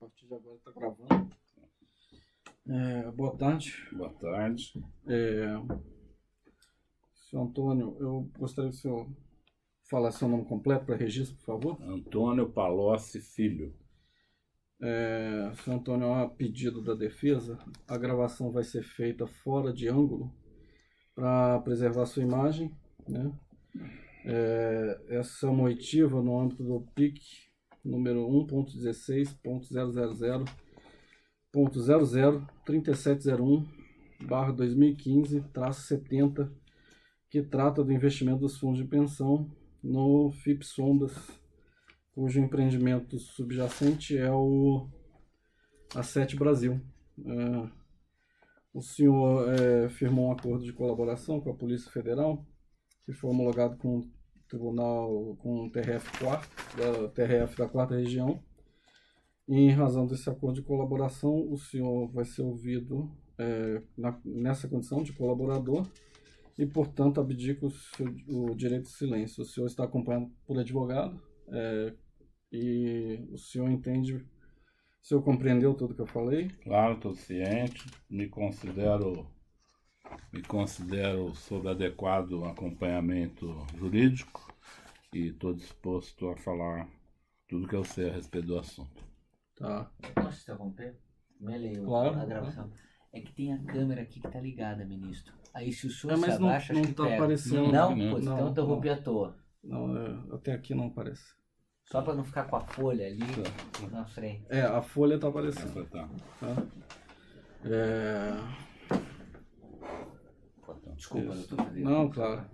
partir de agora está gravando. Boa tarde. Boa tarde. Senhor Antônio, eu gostaria que o senhor falasse seu nome completo para registro, por favor. Antônio Palocci Filho. Senhor Antônio, a pedido da defesa, a gravação vai ser feita fora de ângulo para preservar sua imagem, né? Essa moitiva no âmbito do PIC número 1.16.00.003701/2015-70, que trata do investimento dos fundos de pensão no FIP Sondas, cujo empreendimento subjacente é o A7 Brasil. O senhor firmou um acordo de colaboração com a Polícia Federal, que foi homologado com o Tribunal, com o TRF da 4ª Região. E, em razão desse acordo de colaboração, o senhor vai ser ouvido nessa condição de colaborador e, portanto, abdica o direito de silêncio. O senhor está acompanhado por advogado e o senhor entende, o senhor compreendeu tudo que eu falei? Claro, estou ciente, me considero sob adequado acompanhamento jurídico e estou disposto a falar tudo que eu sei a respeito do assunto. Tá. Posso interromper? Claro, a gravação. É que tem a câmera aqui que está ligada, ministro. Aí se o senhor mas se abaixa, não acho que tá pega. aparecendo. Não? Não, Pois então eu interrompi à toa. Não, até aqui não aparece. Só para não ficar com a folha ali na frente. A folha está aparecendo. Tá. Desculpa, doutor Federico. Não, claro.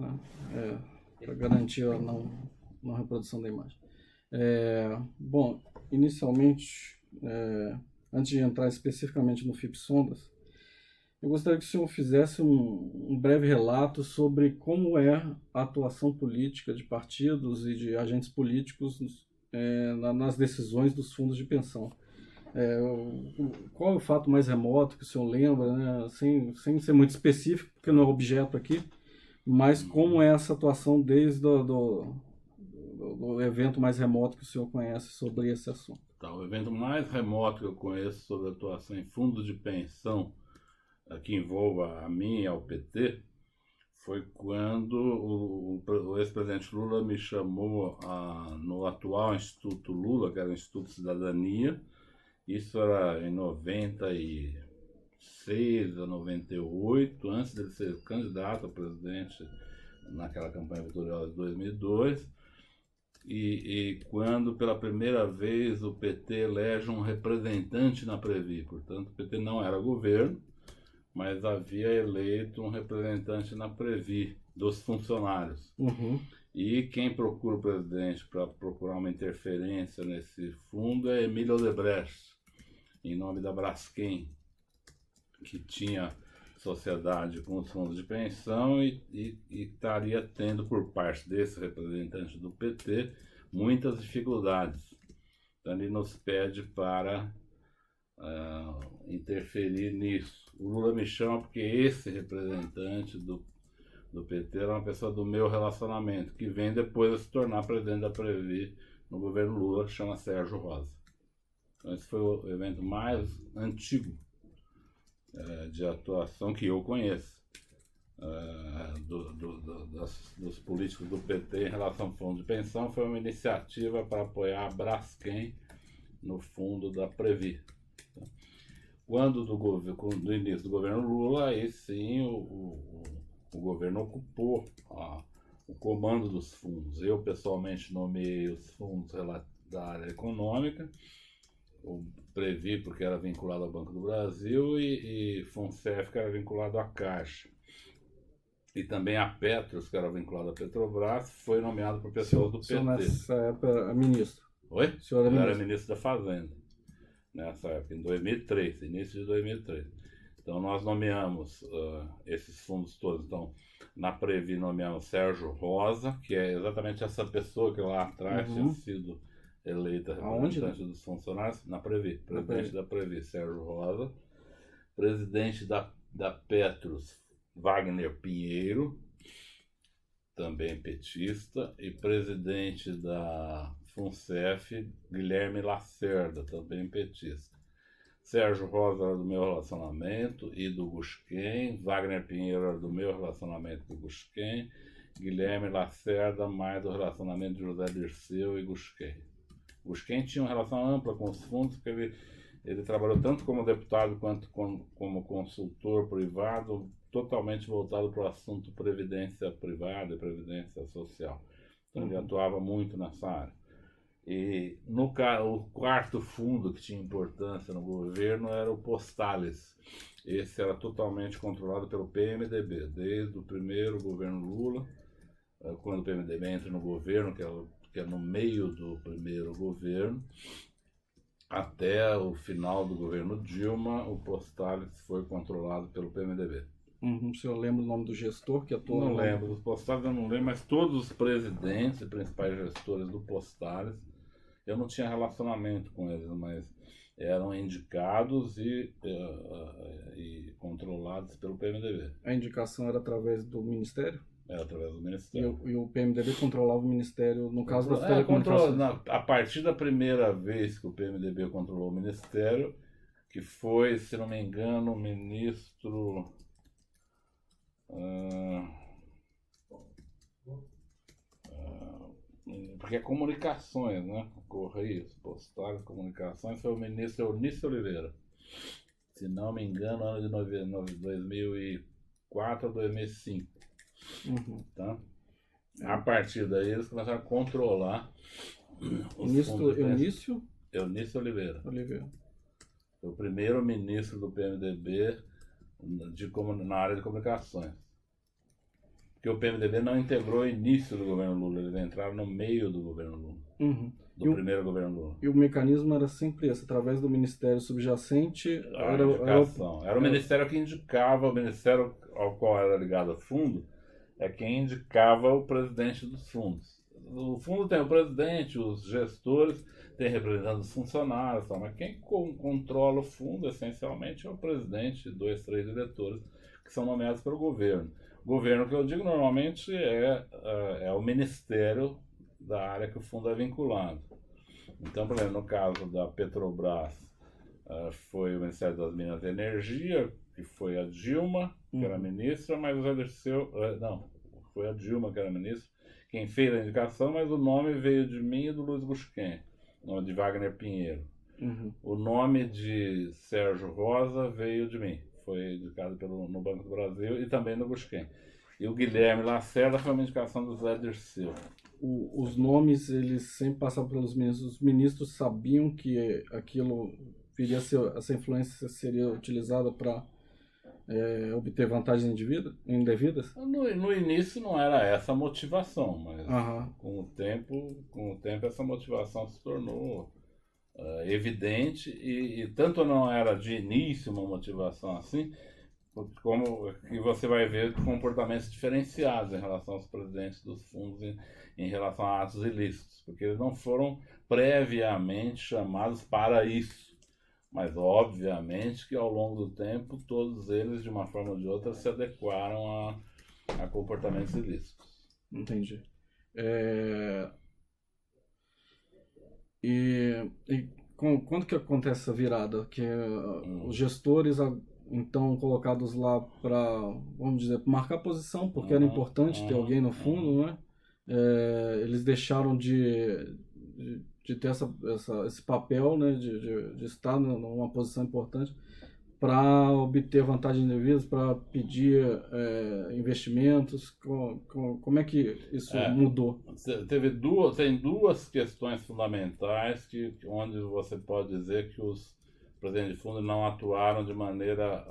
Para garantir a não reprodução da imagem. Bom, inicialmente, antes de entrar especificamente no FIP Sondas, eu gostaria que o senhor fizesse um breve relato sobre como é a atuação política de partidos e de agentes políticos nas decisões dos fundos de pensão. Qual é o fato mais remoto que o senhor lembra, né? Sem ser muito específico, porque não é objeto aqui, mas como é essa atuação desde do evento mais remoto que o senhor conhece sobre esse assunto? Tá, o evento mais remoto que eu conheço sobre atuação em fundos de pensão que envolva a mim e ao PT foi quando o ex-presidente Lula me chamou no atual Instituto Lula, que era o Instituto Cidadania. Isso era em 96 a 98, antes dele ser candidato a presidente naquela campanha vitoriosa de 2002. E quando pela primeira vez o PT elege um representante na Previ, portanto o PT não era governo, mas havia eleito um representante na Previ dos funcionários. Uhum. E quem procura o presidente para procurar uma interferência nesse fundo é Emílio Odebrecht, em nome da Braskem, que tinha sociedade com os fundos de pensão e estaria tendo, por parte desse representante do PT, muitas dificuldades. Então ele nos pede para interferir nisso. O Lula me chama porque esse representante do PT era uma pessoa do meu relacionamento, que vem depois a se tornar presidente da Previ no governo Lula, que chama Sérgio Rosa. Então esse foi o evento mais antigo de atuação que eu conheço dos políticos do PT em relação ao fundo de pensão. Foi uma iniciativa para apoiar a Braskem no fundo da Previ. Quando do início do governo Lula, aí sim o governo ocupou o comando dos fundos. Eu pessoalmente nomeei os fundos da área econômica, o Previ porque era vinculado ao Banco do Brasil e Funcef que era vinculado à Caixa. E também a Petros, que era vinculado à Petrobras, foi nomeado por pessoas do PT. O senhor nessa época era ministro? Oi? O senhor Eu era ministro da Fazenda nessa época, em 2003, início de 2003. Então nós nomeamos esses fundos todos. Então, na Previ nomeamos Sérgio Rosa, que é exatamente essa pessoa que lá atrás tinha sido eleita representante dos funcionários, na Previ, presidente da Previ, Sérgio Rosa, presidente da Petros, Wagner Pinheiro, também petista, e presidente da FUNCEF, Guilherme Lacerda, também petista. Sérgio Rosa era do meu relacionamento e do Gusquem, Wagner Pinheiro era do meu relacionamento e do Gusquem, Guilherme Lacerda mais do relacionamento de José Dirceu e Gusquem. Gusquem tinha uma relação ampla com os fundos, porque ele trabalhou tanto como deputado quanto como consultor privado, totalmente voltado para o assunto previdência privada e previdência social. Então ele atuava muito nessa área. E o quarto fundo que tinha importância no governo era o Postales. Esse era totalmente controlado pelo PMDB, desde o primeiro governo Lula, quando o PMDB entra no governo, que é no meio do primeiro governo, até o final do governo Dilma, o Postales foi controlado pelo PMDB. O senhor lembra o nome do gestor que atuou? Não lembro dos Postales, eu não lembro, mas todos os presidentes e principais gestores do Postales, eu não tinha relacionamento com eles, mas eram indicados e controlados pelo PMDB. A indicação era através do Ministério? Era através do Ministério. E o PMDB controlava o Ministério, no caso das telecomunicações? A partir da primeira vez que o PMDB controlou o Ministério, que foi, se não me engano, o ministro... porque é comunicações, né? Correios, Postales, comunicações, foi o ministro Eunício Oliveira. Se não me engano, ano de 2004 a 2005. Tá? A partir daí eles começaram a controlar os Ministro Eunício Oliveira. Foi o primeiro ministro do PMDB na área de comunicações. Porque o PMDB não integrou o início do governo Lula, eles entraram no meio do governo Lula. Do primeiro governo Lula. E o mecanismo era sempre esse, através do Ministério subjacente. Era o Ministério que indicava, o Ministério ao qual era ligado o fundo, é quem indicava o presidente dos fundos. O fundo tem o presidente, os gestores, tem representantes dos funcionários, mas quem controla o fundo, essencialmente, é o presidente, 2, 3 diretores, que são nomeados pelo governo. O governo que eu digo normalmente é o ministério da área que o fundo é vinculado. Então, por exemplo, no caso da Petrobras, foi o Ministério das Minas e Energia, que foi a Dilma, que era ministra, mas o Zé Dirceu... não, foi a Dilma que era ministra, quem fez a indicação, mas o nome veio de mim e do Luiz Gusquem, o nome de Wagner Pinheiro. O nome de Sérgio Rosa veio de mim, foi indicado no Banco do Brasil e também no Gusquem. E o Guilherme Lacerda foi uma indicação do Zé Dirceu. Os nomes, eles sempre passavam pelos ministros. Os ministros sabiam que aquilo viria a ser, essa influência seria utilizada para obter vantagens indevidas? No início não era essa a motivação, mas com o tempo essa motivação se tornou evidente e tanto não era de início uma motivação assim, como que você vai ver comportamentos diferenciados em relação aos presidentes dos fundos em relação a atos ilícitos, porque eles não foram previamente chamados para isso. Mas, obviamente, que ao longo do tempo, todos eles, de uma forma ou de outra, se adequaram a comportamentos ilícitos. Entendi. E quando que acontece essa virada? Que os gestores, então, colocados lá para, vamos dizer, marcar posição, porque era importante ter alguém no fundo, né? Eles deixaram de ter esse papel, né, de estar numa posição importante para obter vantagens indevidas, para pedir investimentos. Como é que isso mudou? Tem duas questões fundamentais onde você pode dizer que os presidentes de fundo não atuaram de maneira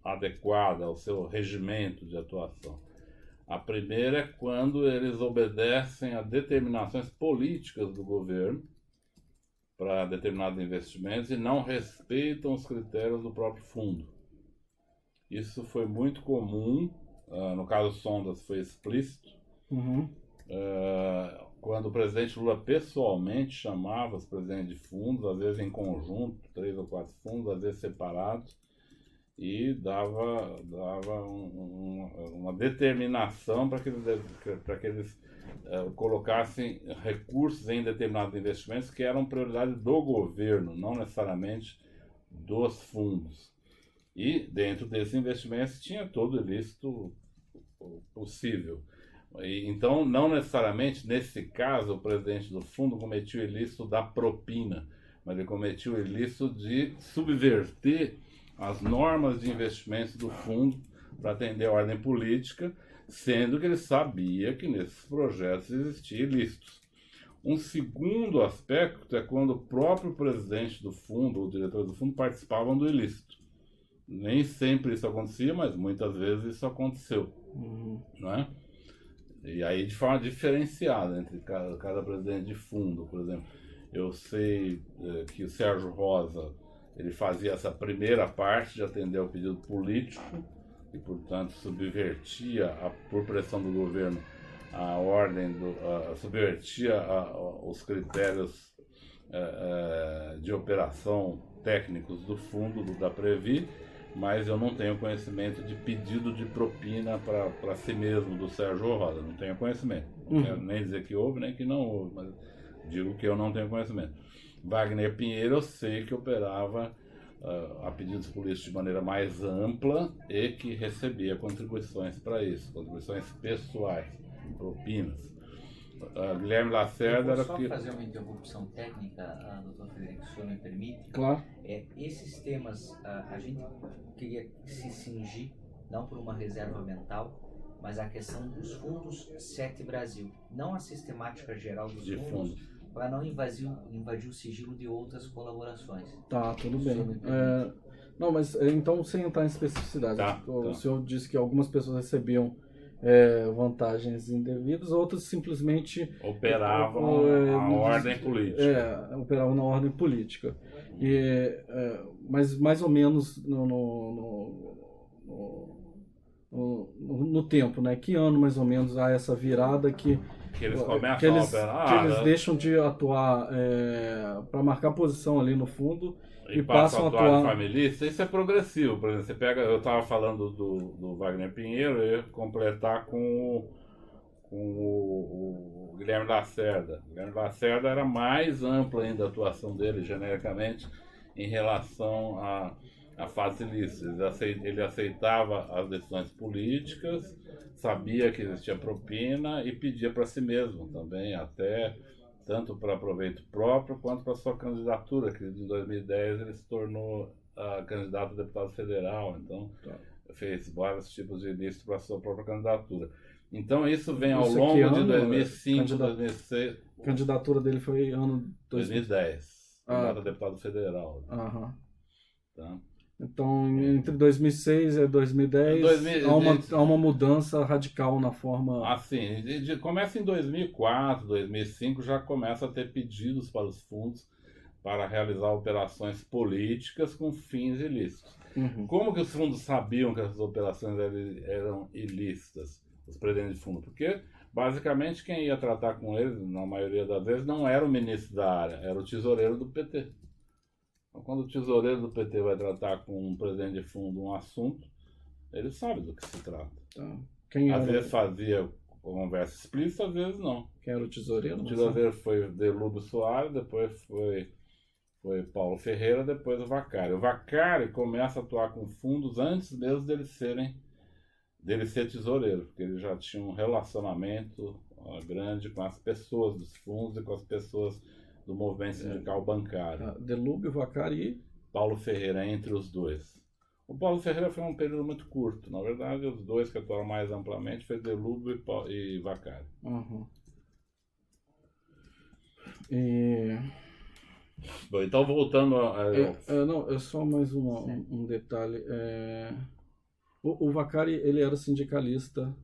adequada ao seu regimento de atuação. A primeira é quando eles obedecem a determinações políticas do governo para determinados investimentos e não respeitam os critérios do próprio fundo. Isso foi muito comum, no caso Sondas foi explícito, quando o presidente Lula pessoalmente chamava os presidentes de fundos, às vezes em conjunto, 3 ou 4 fundos, às vezes separados, e dava uma determinação para que eles colocassem recursos em determinados investimentos que eram prioridade do governo, não necessariamente dos fundos. E dentro desses investimentos tinha todo o ilícito possível. Então, não necessariamente, nesse caso, o presidente do fundo cometia o ilícito da propina, mas ele cometia o ilícito de subverter as normas de investimentos do fundo para atender a ordem política, sendo que ele sabia que nesses projetos existiam ilícitos. Um segundo aspecto é quando o próprio presidente do fundo, ou diretor do fundo, participavam do ilícito. Nem sempre isso acontecia, mas muitas vezes isso aconteceu. Não é? E aí de forma diferenciada entre cada presidente de fundo. Por exemplo, eu sei que o Sérgio Rosa ele fazia essa primeira parte de atender ao pedido político e, portanto, subvertia, por pressão do governo, a ordem, subvertia os critérios de operação técnicos do fundo, da Previ, mas eu não tenho conhecimento de pedido de propina para si mesmo do Sérgio Rosa, não tenho conhecimento. Não quero nem dizer que houve, nem que não houve, mas digo que eu não tenho conhecimento. Wagner Pinheiro eu sei que operava a pedidos políticos de maneira mais ampla e que recebia contribuições para isso, contribuições pessoais, propinas. Guilherme Lacerda era só fazer uma interrupção técnica, doutor Frederico, se o senhor me permite. Claro. Esses temas, a gente queria se cingir, não por uma reserva mental, mas a questão dos fundos 7 Brasil, não a sistemática geral dos fundos, para não invadir o sigilo de outras colaborações. Tá, tudo bem. Não, mas então, sem entrar em especificidade, o senhor disse que algumas pessoas recebiam vantagens indevidas, outras simplesmente operavam a ordem política. Operavam na ordem política. Mas mais ou menos no tempo, né? Que ano mais ou menos há essa virada que eles começam a operar? Que eles deixam de atuar para marcar posição ali no fundo e passam a atuar familista. Isso é progressivo. Por exemplo, você pega, eu estava falando do Wagner Pinheiro, eu ia completar com o Guilherme Lacerda. O Guilherme Lacerda era mais ampla ainda a atuação dele, genericamente, em relação a fatos ilícitos. Ele aceitava as decisões políticas, sabia que existia propina e pedia para si mesmo também, até tanto para proveito próprio quanto para sua candidatura, que em 2010 ele se tornou candidato a deputado federal, então fez vários tipos de ilícitos para sua própria candidatura. Então isso vem ao longo de 2005, 2006. A candidatura dele foi ano 2010, candidato a deputado federal. Tá? Então, entre 2006 e 2010, há uma mudança radical na forma... Assim, começa em 2004, 2005, já começa a ter pedidos para os fundos para realizar operações políticas com fins ilícitos. Como que os fundos sabiam que essas operações eram ilícitas, os presidentes de fundo? Porque, basicamente, quem ia tratar com eles, na maioria das vezes, não era o ministro da área, era o tesoureiro do PT. Quando o tesoureiro do PT vai tratar com um presidente de fundo um assunto, ele sabe do que se trata. Às vezes fazia conversa explícita, às vezes não. Quem era o tesoureiro? O tesoureiro foi Delúbio Soares, depois foi Paulo Ferreira, depois o Vacari. O Vacari começa a atuar com fundos antes mesmo dele ser tesoureiro, porque ele já tinha um relacionamento grande com as pessoas dos fundos e com as pessoas do movimento sindical bancário. Delúbio, Vacari e Paulo Ferreira, entre os dois. O Paulo Ferreira foi um período muito curto. Na verdade, os dois que atuaram mais amplamente foi Delúbio e Vacari. Bom, então voltando não, só mais um detalhe. O Vacari, ele era sindicalista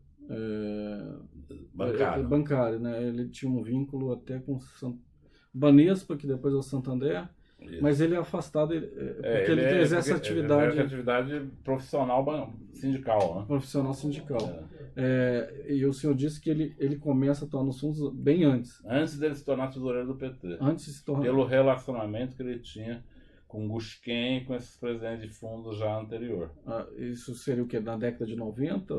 bancário, né? Ele tinha um vínculo até com Banespa, que depois é o Santander, mas ele é afastado porque ele exerce atividade profissional sindical. Né? Profissional sindical. E o senhor disse que ele começa a atuar nos fundos bem antes. Antes dele se tornar tesoureiro do PT. Antes de se tornar... Pelo relacionamento que ele tinha com Gusquem e com esses presidentes de fundo já anterior. Isso seria o quê? Na década de 90?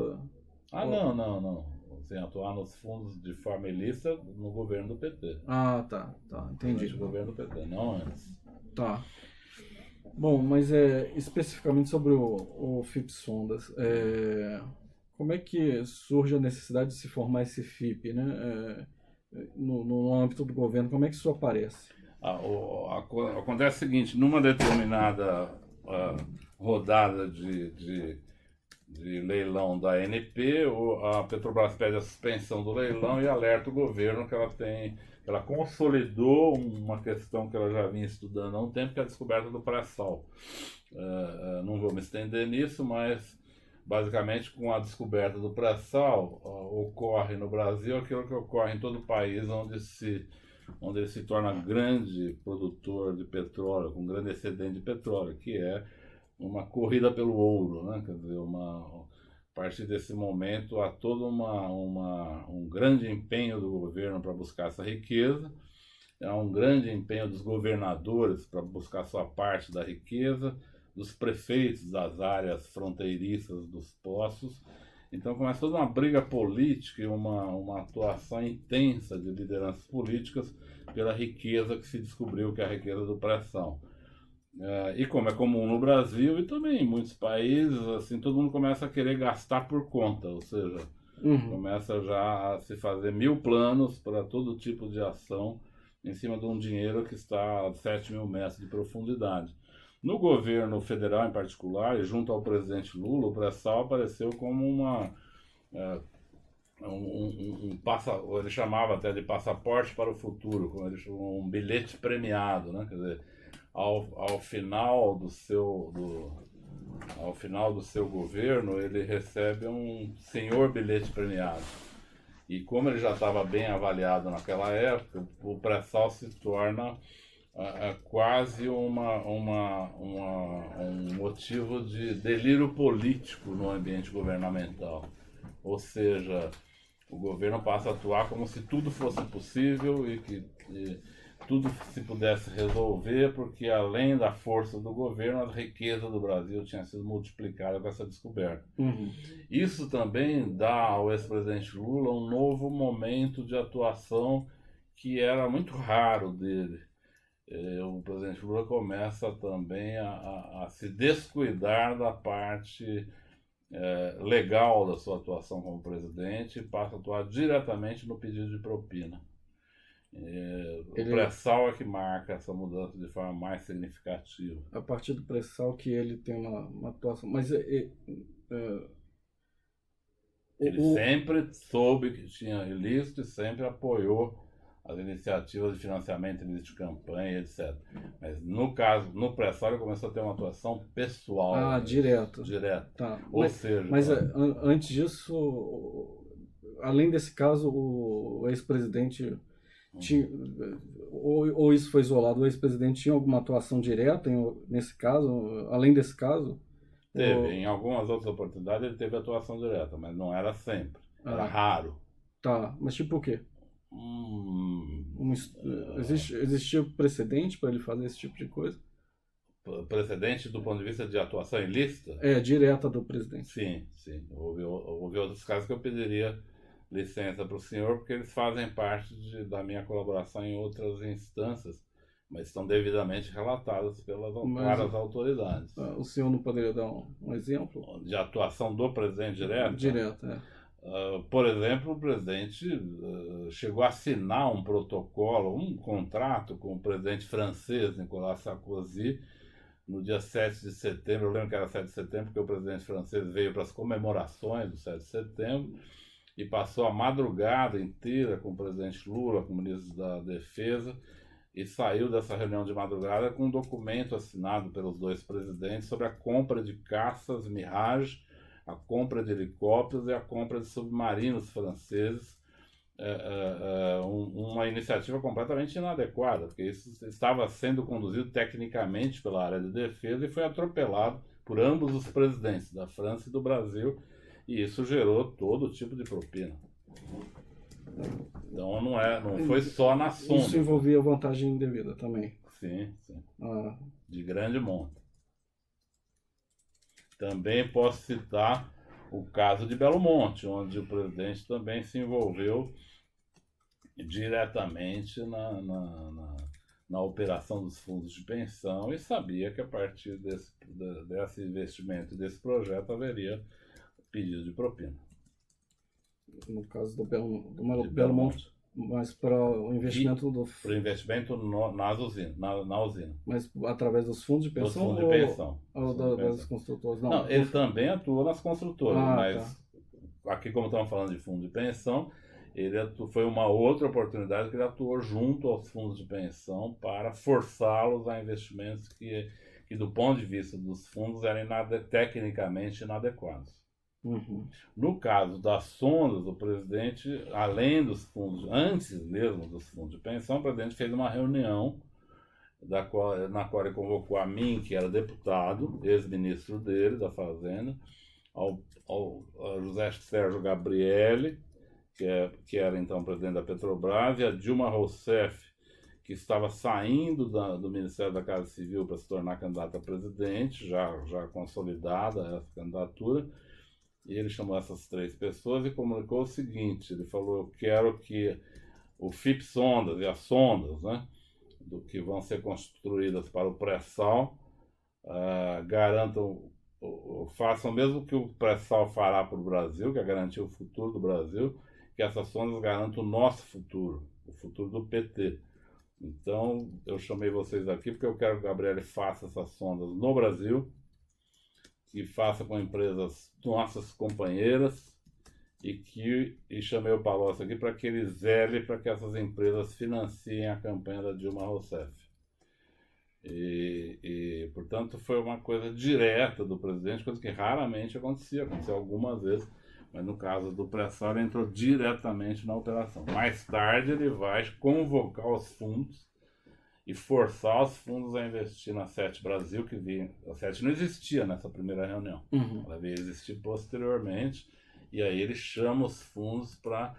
Não. Sem atuar nos fundos de forma ilícita no governo do PT. Tá, entendi. No governo do PT, não antes. Tá. Bom, mas especificamente sobre o FIP-Sondas, como é que surge a necessidade de se formar esse FIP, né? No âmbito do governo, como é que isso aparece? Acontece o seguinte, numa determinada rodada de leilão da ANP, a Petrobras pede a suspensão do leilão e alerta o governo que ela consolidou uma questão que ela já vinha estudando há um tempo, que é a descoberta do pré-sal. Não vou me estender nisso, mas basicamente com a descoberta do pré-sal ocorre no Brasil aquilo que ocorre em todo o país onde ele se torna grande produtor de petróleo, com grande excedente de petróleo, que é uma corrida pelo ouro, né? Quer dizer, a partir desse momento há todo um grande empenho do governo para buscar essa riqueza, há um grande empenho dos governadores para buscar sua parte da riqueza, dos prefeitos das áreas fronteiriças dos poços. Então começa toda uma briga política e uma atuação intensa de lideranças políticas pela riqueza que se descobriu, que é a riqueza do pré-sal. E como é comum no Brasil e também em muitos países, assim, todo mundo começa a querer gastar por conta, ou seja, começa já a se fazer 1000 planos para todo tipo de ação em cima de um dinheiro que está a 7.000 metros de profundidade. No governo federal em particular, e junto ao presidente Lula, o pré-sal apareceu como ele chamava até de passaporte para o futuro, como ele chamou, um bilhete premiado, né? Quer dizer, ao final do seu governo, ele recebe um senhor bilhete premiado. E como ele já estava bem avaliado naquela época, o pré-sal se torna quase um motivo de delírio político no ambiente governamental. Ou seja, o governo passa a atuar como se tudo fosse possível e que tudo se pudesse resolver, porque além da força do governo, a riqueza do Brasil tinha sido multiplicada com essa descoberta. Isso também dá ao ex-presidente Lula um novo momento de atuação que era muito raro dele. O presidente Lula começa também a se descuidar da parte legal da sua atuação como presidente e passa a atuar diretamente no pedido de propina. O pré-sal é que marca essa mudança de forma mais significativa. A partir do pré-sal que ele tem uma atuação... Mas ele sempre soube que tinha ilícito e sempre apoiou as iniciativas de financiamento de campanha, etc. Mas no caso, no pré-sal, ele começou a ter uma atuação pessoal. Direto. Tá. Mas antes disso, além desse caso, o ex-presidente ou isso foi isolado, o ex-presidente tinha alguma atuação direta nesse caso, além desse caso? Teve, em algumas outras oportunidades ele teve atuação direta, mas não era sempre, era raro. Tá, mas tipo o quê? Existia precedente para ele fazer esse tipo de coisa? Precedente do ponto de vista de atuação ilícita? Direta do presidente. Sim. Houve outros casos que eu pediria licença para o senhor, porque eles fazem parte da minha colaboração em outras instâncias, mas estão devidamente relatadas pelas várias autoridades. O senhor não poderia dar um exemplo? De atuação do presidente direto? Direto, por exemplo, o presidente chegou a assinar um protocolo, um contrato com o presidente francês, Nicolas Sarkozy, no dia 7 de setembro. Eu lembro que era 7 de setembro, porque o presidente francês veio para as comemorações do 7 de setembro e passou a madrugada inteira com o presidente Lula, com o ministro da Defesa, e saiu dessa reunião de madrugada com um documento assinado pelos dois presidentes sobre a compra de caças Mirage, a compra de helicópteros e a compra de submarinos franceses, uma iniciativa completamente inadequada, porque isso estava sendo conduzido tecnicamente pela área de defesa e foi atropelado por ambos os presidentes, da França e do Brasil, e isso gerou todo tipo de propina. Então não foi só na sonda. Isso envolvia vantagem indevida também. Sim. de grande monta. Também posso citar o caso de Belo Monte, onde o presidente também se envolveu diretamente na operação dos fundos de pensão e sabia que a partir desse investimento, desse projeto, haveria pedido de propina. No caso do Belo Monte, mas para o investimento para o investimento na usina. Mas através dos fundos de pensão? Dos fundos de pensão. Ou das construtoras? Não, ele também atua nas construtoras, mas tá. Aqui, como estamos falando de fundo de pensão, foi uma outra oportunidade que ele atuou junto aos fundos de pensão para forçá-los a investimentos que do ponto de vista dos fundos, eram tecnicamente inadequados. Uhum. No caso das sondas, o presidente, além dos fundos, antes mesmo dos fundos de pensão, o presidente fez uma reunião na qual ele convocou a mim, que era deputado, ex-ministro dele, da Fazenda, ao José Sérgio Gabrielli, que era então presidente da Petrobras, e a Dilma Rousseff, que estava saindo do Ministério da Casa Civil para se tornar candidata a presidente, já consolidada essa candidatura. E ele chamou essas 3 pessoas e comunicou o seguinte: ele falou, eu quero que o FIP-Sondas e as sondas, né, que vão ser construídas para o pré-sal, garantam, façam mesmo que o pré-sal fará para o Brasil, que é garantir o futuro do Brasil, que essas sondas garantam o nosso futuro, o futuro do PT. Então, eu chamei vocês aqui porque eu quero que o Gabriel faça essas sondas no Brasil, que faça com empresas nossas companheiras, e chamei o Palocci aqui para que ele zele para que essas empresas financiem a campanha da Dilma Rousseff. Portanto, foi uma coisa direta do presidente, coisa que raramente aconteceu algumas vezes, mas no caso do pré-sal ele entrou diretamente na operação. Mais tarde ele vai convocar os fundos e forçar os fundos a investir na SET Brasil, a SET não existia nessa primeira reunião, ela veio existir posteriormente, e aí ele chama os fundos para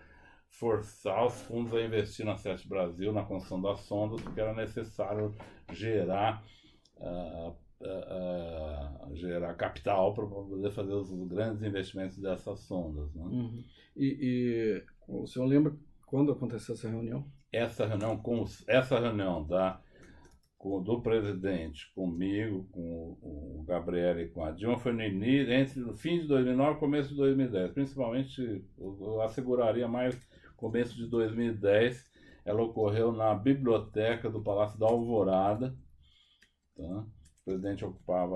forçar os fundos a investir na SET Brasil, na construção das sondas, porque era necessário gerar capital para poder fazer os grandes investimentos dessas sondas. Né? E o senhor lembra quando aconteceu essa reunião? Essa reunião do presidente comigo, com o Gabriel e com a Dilma, foi entre o fim de 2009 e começo de 2010. Principalmente, eu asseguraria mais começo de 2010. Ela ocorreu na biblioteca do Palácio da Alvorada. Tá? O presidente ocupava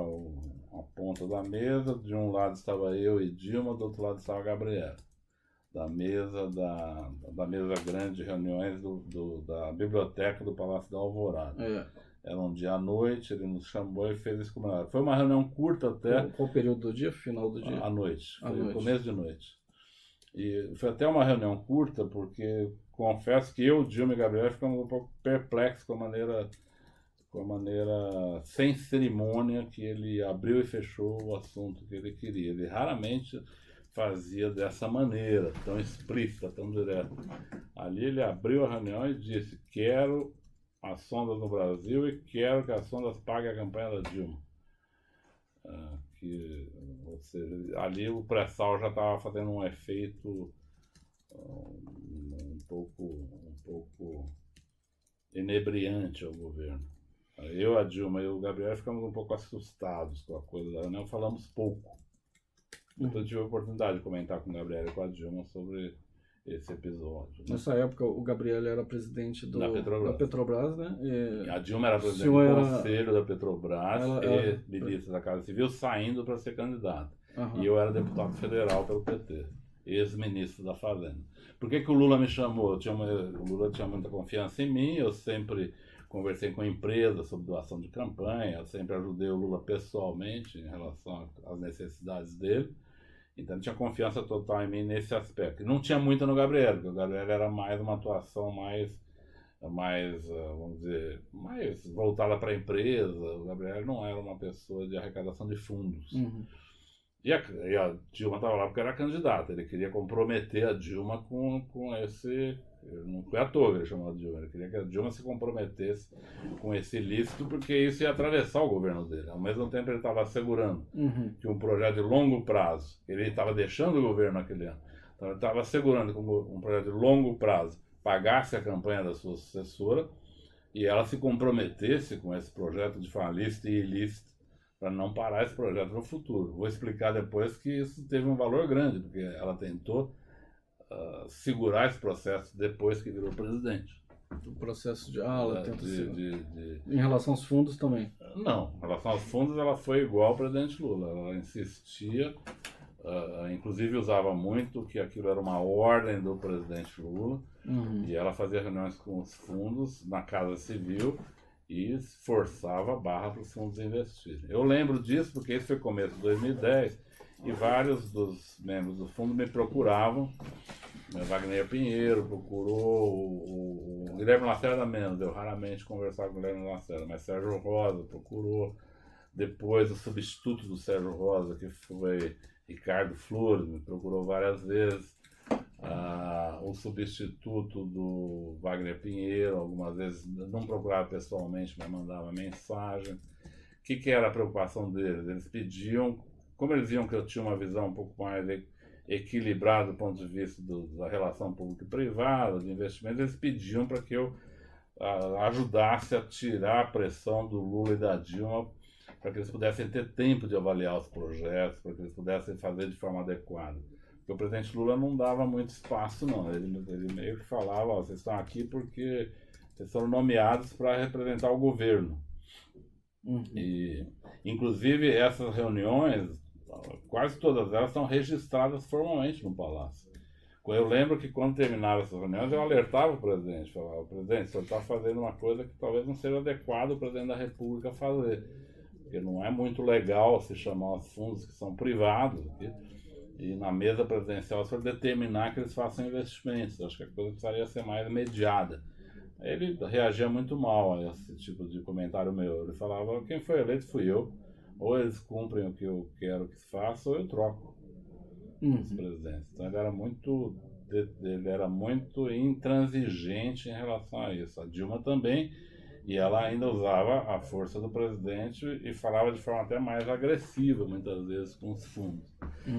a ponta da mesa, de um lado estava eu e Dilma, do outro lado estava a Gabriela. Da mesa grande de reuniões da biblioteca do Palácio da Alvorada. Era um dia à noite, ele nos chamou e fez esse comunicado. Foi uma reunião curta até. Qual período do dia? Final do dia? À noite. Foi começo de noite. E foi até uma reunião curta, porque confesso que eu, Dilma e Gabriel ficamos um pouco perplexos com a maneira sem cerimônia que ele abriu e fechou o assunto que ele queria. Ele raramente fazia dessa maneira, tão explícita, tão direta. Ali ele abriu a reunião e disse: quero as sondas no Brasil e quero que as sondas paguem a campanha da Dilma. Ou seja, ali o pré-sal já estava fazendo um efeito um pouco inebriante ao governo. Eu, a Dilma e o Gabriel ficamos um pouco assustados com a coisa da reunião, falamos pouco. Eu tive a oportunidade de comentar com o Gabriel e com a Dilma sobre esse episódio. Nessa época, o Gabriel era presidente da Petrobras, né? A Dilma era presidente do Conselho da Petrobras e ministra da Casa Civil, saindo para ser candidata. E eu era deputado federal pelo PT, ex-ministro da Fazenda. Por que o Lula me chamou? O Lula tinha muita confiança em mim, eu sempre conversei com empresas sobre doação de campanha, eu sempre ajudei o Lula pessoalmente em relação às necessidades dele. Então ele tinha confiança total em mim nesse aspecto. E não tinha muito no Gabriel, porque o Gabriel era mais uma atuação mais vamos dizer, mais voltada para a empresa. O Gabriel não era uma pessoa de arrecadação de fundos. E a Dilma estava lá porque era candidata. Ele queria comprometer a Dilma com esse Não foi à toa que ele chamou a Dilma. Ele queria que a Dilma se comprometesse com esse ilícito, porque isso ia atravessar o governo dele. Ao mesmo tempo, ele estava assegurando que um projeto de longo prazo, ele estava deixando o governo naquele ano, então ele estava assegurando que um projeto de longo prazo pagasse a campanha da sua sucessora e ela se comprometesse com esse projeto de forma lícita e ilícita para não parar esse projeto no futuro. Vou explicar depois que isso teve um valor grande, porque ela tentou segurar esse processo depois que virou presidente. O processo de ela tenta de... Em relação aos fundos também? Não, em relação aos fundos ela foi igual ao presidente Lula. Ela insistia, inclusive usava muito que aquilo era uma ordem do presidente Lula, e ela fazia reuniões com os fundos na Casa Civil e forçava a barra para os fundos investirem. Eu lembro disso porque isso foi começo de 2010 e vários dos membros do fundo me procuravam. Wagner Pinheiro procurou, o Guilherme Lacerda menos, eu raramente conversava com o Guilherme Lacerda, mas Sérgio Rosa procurou, depois o substituto do Sérgio Rosa, que foi Ricardo Flores, me procurou várias vezes, o substituto do Wagner Pinheiro, algumas vezes não procurava pessoalmente, mas mandava mensagem. O que era a preocupação deles? Eles pediam, como eles viam que eu tinha uma visão um pouco mais equilibrada do ponto de vista da relação pública e privada, de investimentos, eles pediam para que eu ajudasse a tirar a pressão do Lula e da Dilma, para que eles pudessem ter tempo de avaliar os projetos, para que eles pudessem fazer de forma adequada. Porque o presidente Lula não dava muito espaço, não. Ele meio que falava, vocês estão aqui porque vocês foram nomeados para representar o governo. E, inclusive, essas reuniões, quase todas elas são registradas formalmente no Palácio. Eu lembro que quando terminava essas reuniões, eu alertava o presidente, falava, presidente, o senhor está fazendo uma coisa que talvez não seja adequado o presidente da República fazer. Porque não é muito legal se chamar os fundos que são privados e na mesa presidencial se for determinar que eles façam investimentos. Acho que a coisa precisaria ser mais mediada. Ele reagia muito mal a esse tipo de comentário meu. Ele falava, quem foi eleito fui eu. Ou eles cumprem o que eu quero que se faça, ou eu troco os presidentes. Então ele era muito intransigente em relação a isso. A Dilma também, e ela ainda usava a força do presidente e falava de forma até mais agressiva, muitas vezes, com os fundos.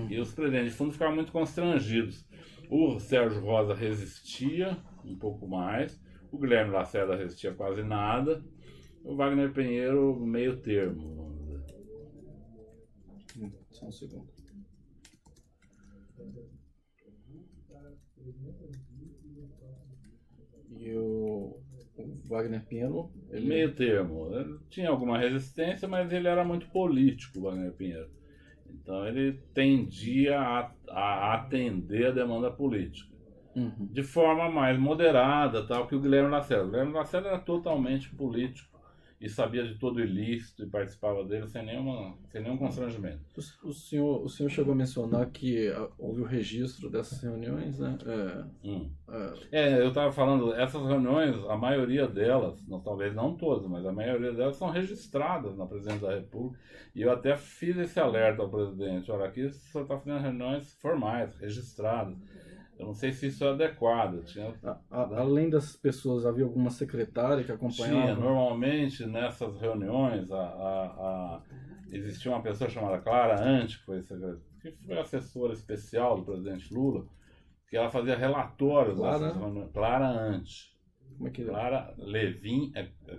E os presidentes de fundo ficavam muito constrangidos. O Sérgio Rosa resistia um pouco mais, o Guilherme Lacerda resistia quase nada, o Wagner Pinheiro meio termo, vamos dizer. Só um segundo. E o Wagner Pinheiro? Ele... Meio termo. Ele tinha alguma resistência, mas ele era muito político, o Wagner Pinheiro. Então ele tendia a atender a demanda política. De forma mais moderada, tal, que o Guilherme Lacerda. O Guilherme Lacerda era totalmente político e sabia de todo o ilícito e participava dele sem nenhum constrangimento. O senhor chegou a mencionar que houve o registro dessas reuniões, né? Eu estava falando, essas reuniões, a maioria delas, talvez não todas, mas a maioria delas são registradas na Presidência da República, e eu até fiz esse alerta ao presidente, olha, aqui o senhor está fazendo reuniões formais, registradas. Eu não sei se isso é adequado. Além dessas pessoas, havia alguma secretária que acompanhava? Tinha. Normalmente, nessas reuniões, existia uma pessoa chamada Clara Ante, que foi assessora especial do presidente Lula, que ela fazia relatórios dessas reuniões. Clara Ante. Como é que é?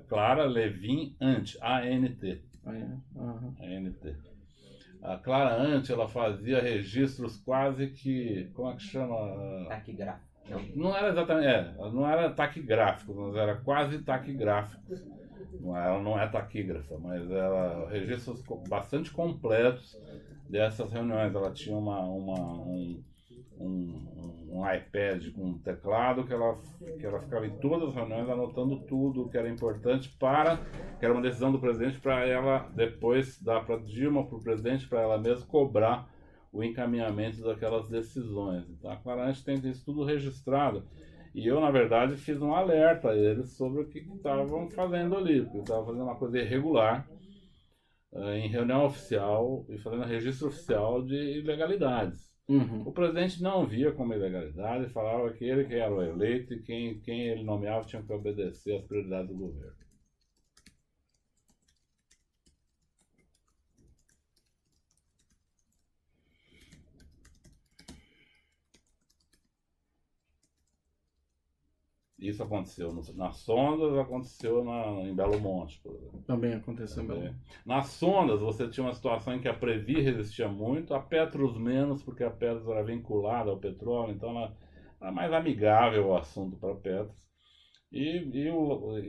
Clara Levin Ante, A-N-T. A-N-T. A Clara Ante, ela fazia registros quase que, como é que chama? Taquigráfico. Não era exatamente, não era taquigráfico, mas era quase taquigráfico. Ela não é taquígrafa, mas ela registros bastante completos dessas reuniões. Ela tinha um iPad com um teclado que ela ficava em todas as reuniões anotando tudo que era importante que era uma decisão do presidente, para ela depois dar para Dilma, para o presidente, para ela mesma cobrar o encaminhamento daquelas decisões. Então a Clara Ante tem isso tudo registrado. E eu, na verdade, fiz um alerta a eles sobre o que estavam fazendo ali, porque estavam fazendo uma coisa irregular em reunião oficial e fazendo registro oficial de ilegalidades. Uhum. O presidente não via como ilegalidade e falava que ele que era o eleito e quem ele nomeava tinha que obedecer às prioridades do governo. Isso aconteceu nas sondas, aconteceu em Belo Monte, por exemplo. Também aconteceu em Belo Monte. Nas sondas, você tinha uma situação em que a Previ resistia muito, a Petros menos, porque a Petros era vinculada ao petróleo, então ela era mais amigável o assunto para a Petros. E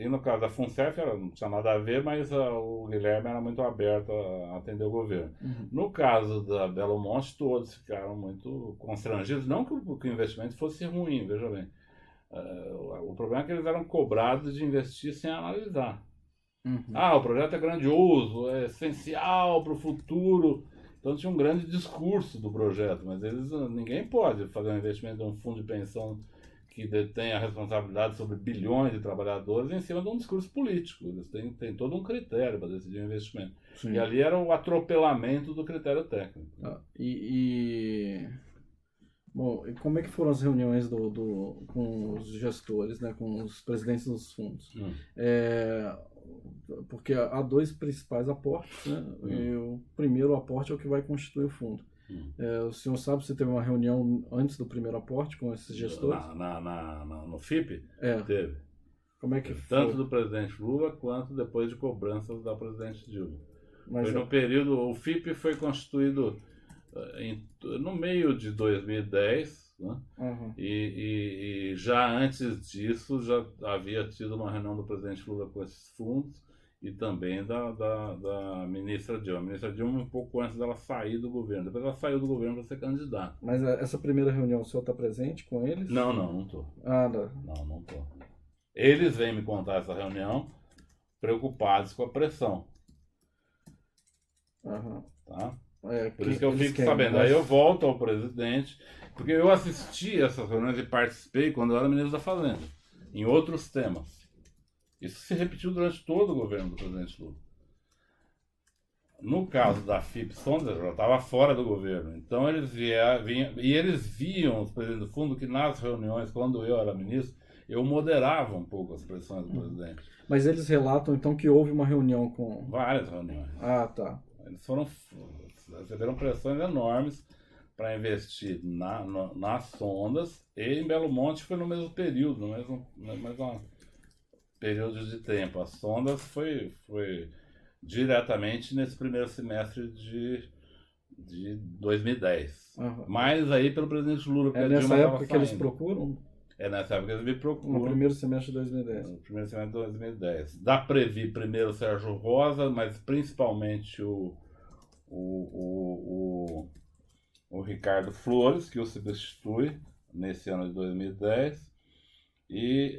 no caso da FUNCEF não tinha nada a ver, mas o Guilherme era muito aberto a atender o governo. Uhum. No caso da Belo Monte, todos ficaram muito constrangidos, não que o investimento fosse ruim, veja bem. O problema é que eles eram cobrados de investir sem analisar. Uhum. O projeto é grandioso, é essencial para o futuro. Então tinha um grande discurso do projeto, mas ninguém pode fazer um investimento em um fundo de pensão que detém a responsabilidade sobre bilhões de trabalhadores em cima de um discurso político. Eles têm todo um critério para decidir o investimento. Sim. E ali era o atropelamento do critério técnico. Bom, e como é que foram as reuniões com os gestores, né, com os presidentes dos fundos? Porque há dois principais aportes, né? E o primeiro aporte é o que vai constituir o fundo. O senhor sabe se teve uma reunião antes do primeiro aporte com esses gestores? No FIP? Teve. Como é que Tanto do presidente Lula quanto depois de cobranças da presidente Dilma. Mas foi no período, o FIP foi constituído no meio de 2010, né? Uhum. E já antes disso já havia tido uma reunião do presidente Lula com esses fundos e também da ministra Dilma. A ministra Dilma um pouco antes dela sair do governo. Depois ela saiu do governo para ser candidata. Mas essa primeira reunião, o senhor está presente com eles? Não estou. Não estou. Eles vêm me contar essa reunião preocupados com a pressão. Uhum. Tá? Por isso que eu fico sabendo. Aí eu volto ao presidente, porque eu assisti essas reuniões e participei quando eu era ministro da Fazenda, em outros temas. Isso se repetiu durante todo o governo do presidente Lula. No caso da FIP Sondas, eu já estava fora do governo. Então eles vinham, e eles viam, os presidentes do fundo, que nas reuniões, quando eu era ministro, eu moderava um pouco as pressões do presidente. Mas eles relatam então que houve uma reunião com... Várias reuniões. Tá. Eles receberam pressões enormes para investir nas sondas, e em Belo Monte foi no mesmo período, no mesmo período de tempo. As sondas foi diretamente nesse primeiro semestre de 2010. Uhum. Mas aí pelo presidente Lula. É nessa época que eles procuram? É nessa época que eles me procuram. No primeiro semestre de 2010. No primeiro semestre de 2010. Da Previ, primeiro o Sérgio Rosa, mas principalmente o Ricardo Flores, que o substitui nesse ano de 2010. E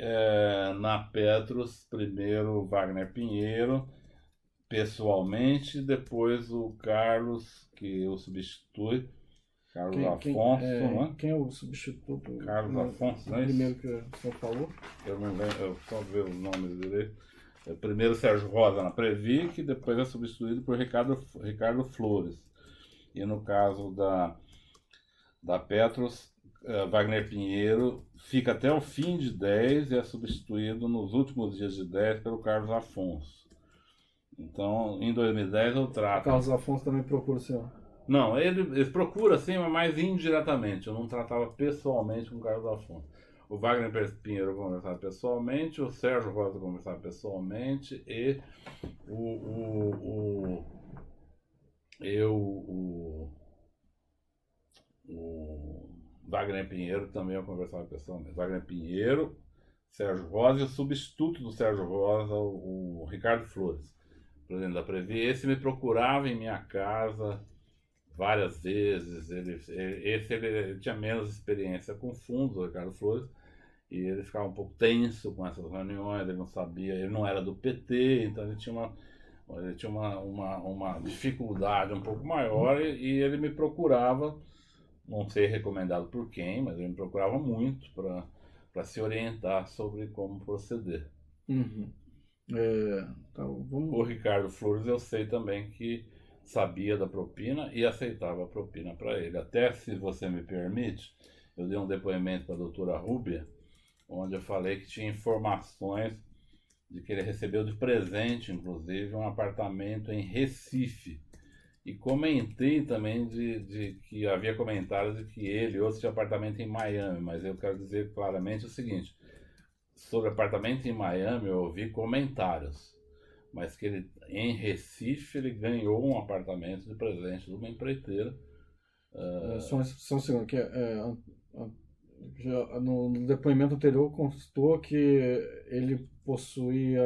na Petros, primeiro o Wagner Pinheiro, pessoalmente, depois o Carlos, que o substitui. Carlos Afonso, né? Quem é o substituto? Carlos Afonso, não é isso? Primeiro que o senhor falou? Eu não lembro, eu só ver os nomes direito. Primeiro Sérgio Rosa na Previ, que depois é substituído por Ricardo Flores. E no caso da Petros, Wagner Pinheiro fica até o fim de 10 e é substituído nos últimos dias de 10 pelo Carlos Afonso. Então, em 2010 eu trato... O Carlos Afonso também procura o senhor? Não, ele procura sim, mas mais indiretamente. Eu não tratava pessoalmente com o Carlos Afonso. O Wagner Pinheiro conversava pessoalmente, o Sérgio Rosa conversava pessoalmente e o Wagner Pinheiro também eu conversava pessoalmente. Wagner Pinheiro, Sérgio Rosa e o substituto do Sérgio Rosa, o Ricardo Flores, presidente da Previ. Esse me procurava em minha casa várias vezes. Ele tinha menos experiência com fundos, o Ricardo Flores, e ele ficava um pouco tenso com essas reuniões. Ele não sabia, ele não era do PT, então ele tinha uma dificuldade um pouco maior, e ele me procurava, não sei recomendado por quem, mas ele me procurava muito para se orientar sobre como proceder. Uhum. O Ricardo Flores eu sei também que sabia da propina e aceitava a propina para ele. Até, se você me permite, eu dei um depoimento para a doutora Rúbia, onde eu falei que tinha informações de que ele recebeu de presente, inclusive, um apartamento em Recife. E comentei também de que havia comentários de que ele e outros tinham apartamento em Miami, mas eu quero dizer claramente o seguinte: sobre apartamento em Miami eu ouvi comentários, mas que ele, em Recife, ele ganhou um apartamento de presente de uma empreiteira. Só um segundo, no depoimento anterior constou que ele possuía...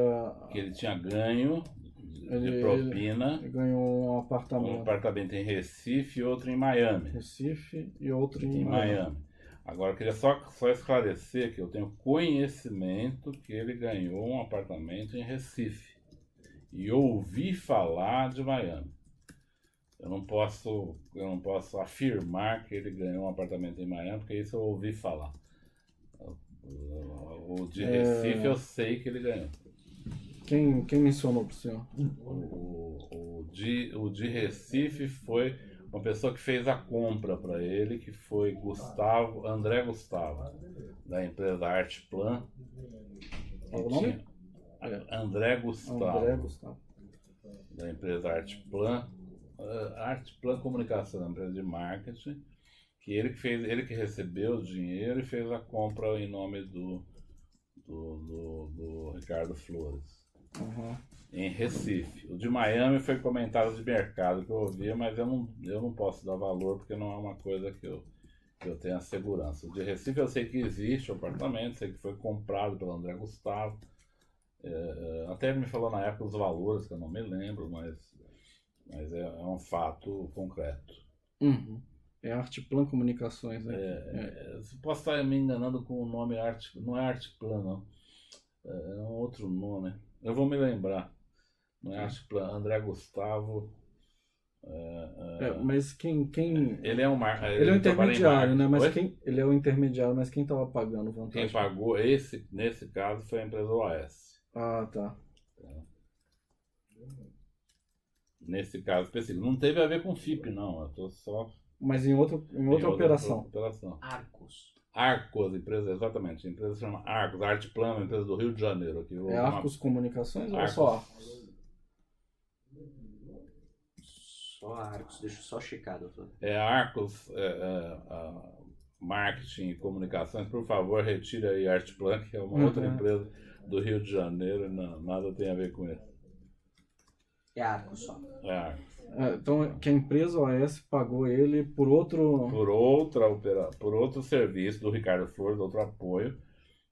Que ele tinha ganho de propina. Ele ganhou um apartamento em Recife e outro em Miami. Recife e outro em Miami. Agora, eu queria só esclarecer que eu tenho conhecimento que ele ganhou um apartamento em Recife. E ouvi falar de Miami. Eu não posso afirmar que ele ganhou um apartamento em Miami, porque isso eu ouvi falar. O de Recife eu sei que ele ganhou. Quem mencionou para o senhor? O de Recife foi uma pessoa que fez a compra para ele, que foi André Gustavo, da empresa Artplan. Qual o nome? André Gustavo. André Gustavo. Da empresa Artplan. Artplan Comunicação, uma empresa de marketing, que ele que recebeu o dinheiro e fez a compra em nome do Ricardo Flores. Uhum. Em Recife. O de Miami foi comentário de mercado que eu ouvia, mas eu não posso dar valor porque não é uma coisa que eu tenha segurança. O de Recife eu sei que existe o apartamento, sei que foi comprado pelo André Gustavo. Até ele me falou na época os valores, que eu não me lembro, mas é um fato concreto. Uhum. É Artplan Comunicações, né? Posso estar me enganando com o nome não é Artplan, não. É um outro nome. Eu vou me lembrar. Não é Artplan, André Gustavo. Mas quem... Ele é ele é o intermediário, né? Mas ele é o intermediário, mas quem estava pagando vantagem? Quem pagou nesse caso foi a empresa OAS. Ah, tá. Nesse caso específico. Não teve a ver com FIP, não. Eu tô só... Mas em outra operação. Arcos, empresa, exatamente. A empresa se chama Arcos. Artplan, uma empresa do Rio de Janeiro. Aqui, Arcos Comunicações ou é só Arcos? Só Arcos, deixa eu só checar, doutor. Arcos, Marketing e Comunicações. Por favor, retire aí Artplan, que é uma outra empresa do Rio de Janeiro e nada tem a ver com isso. É Arcos só. É Arcos. Então, que a empresa OAS pagou ele por outro... Por outro serviço do Ricardo Flores, outro apoio.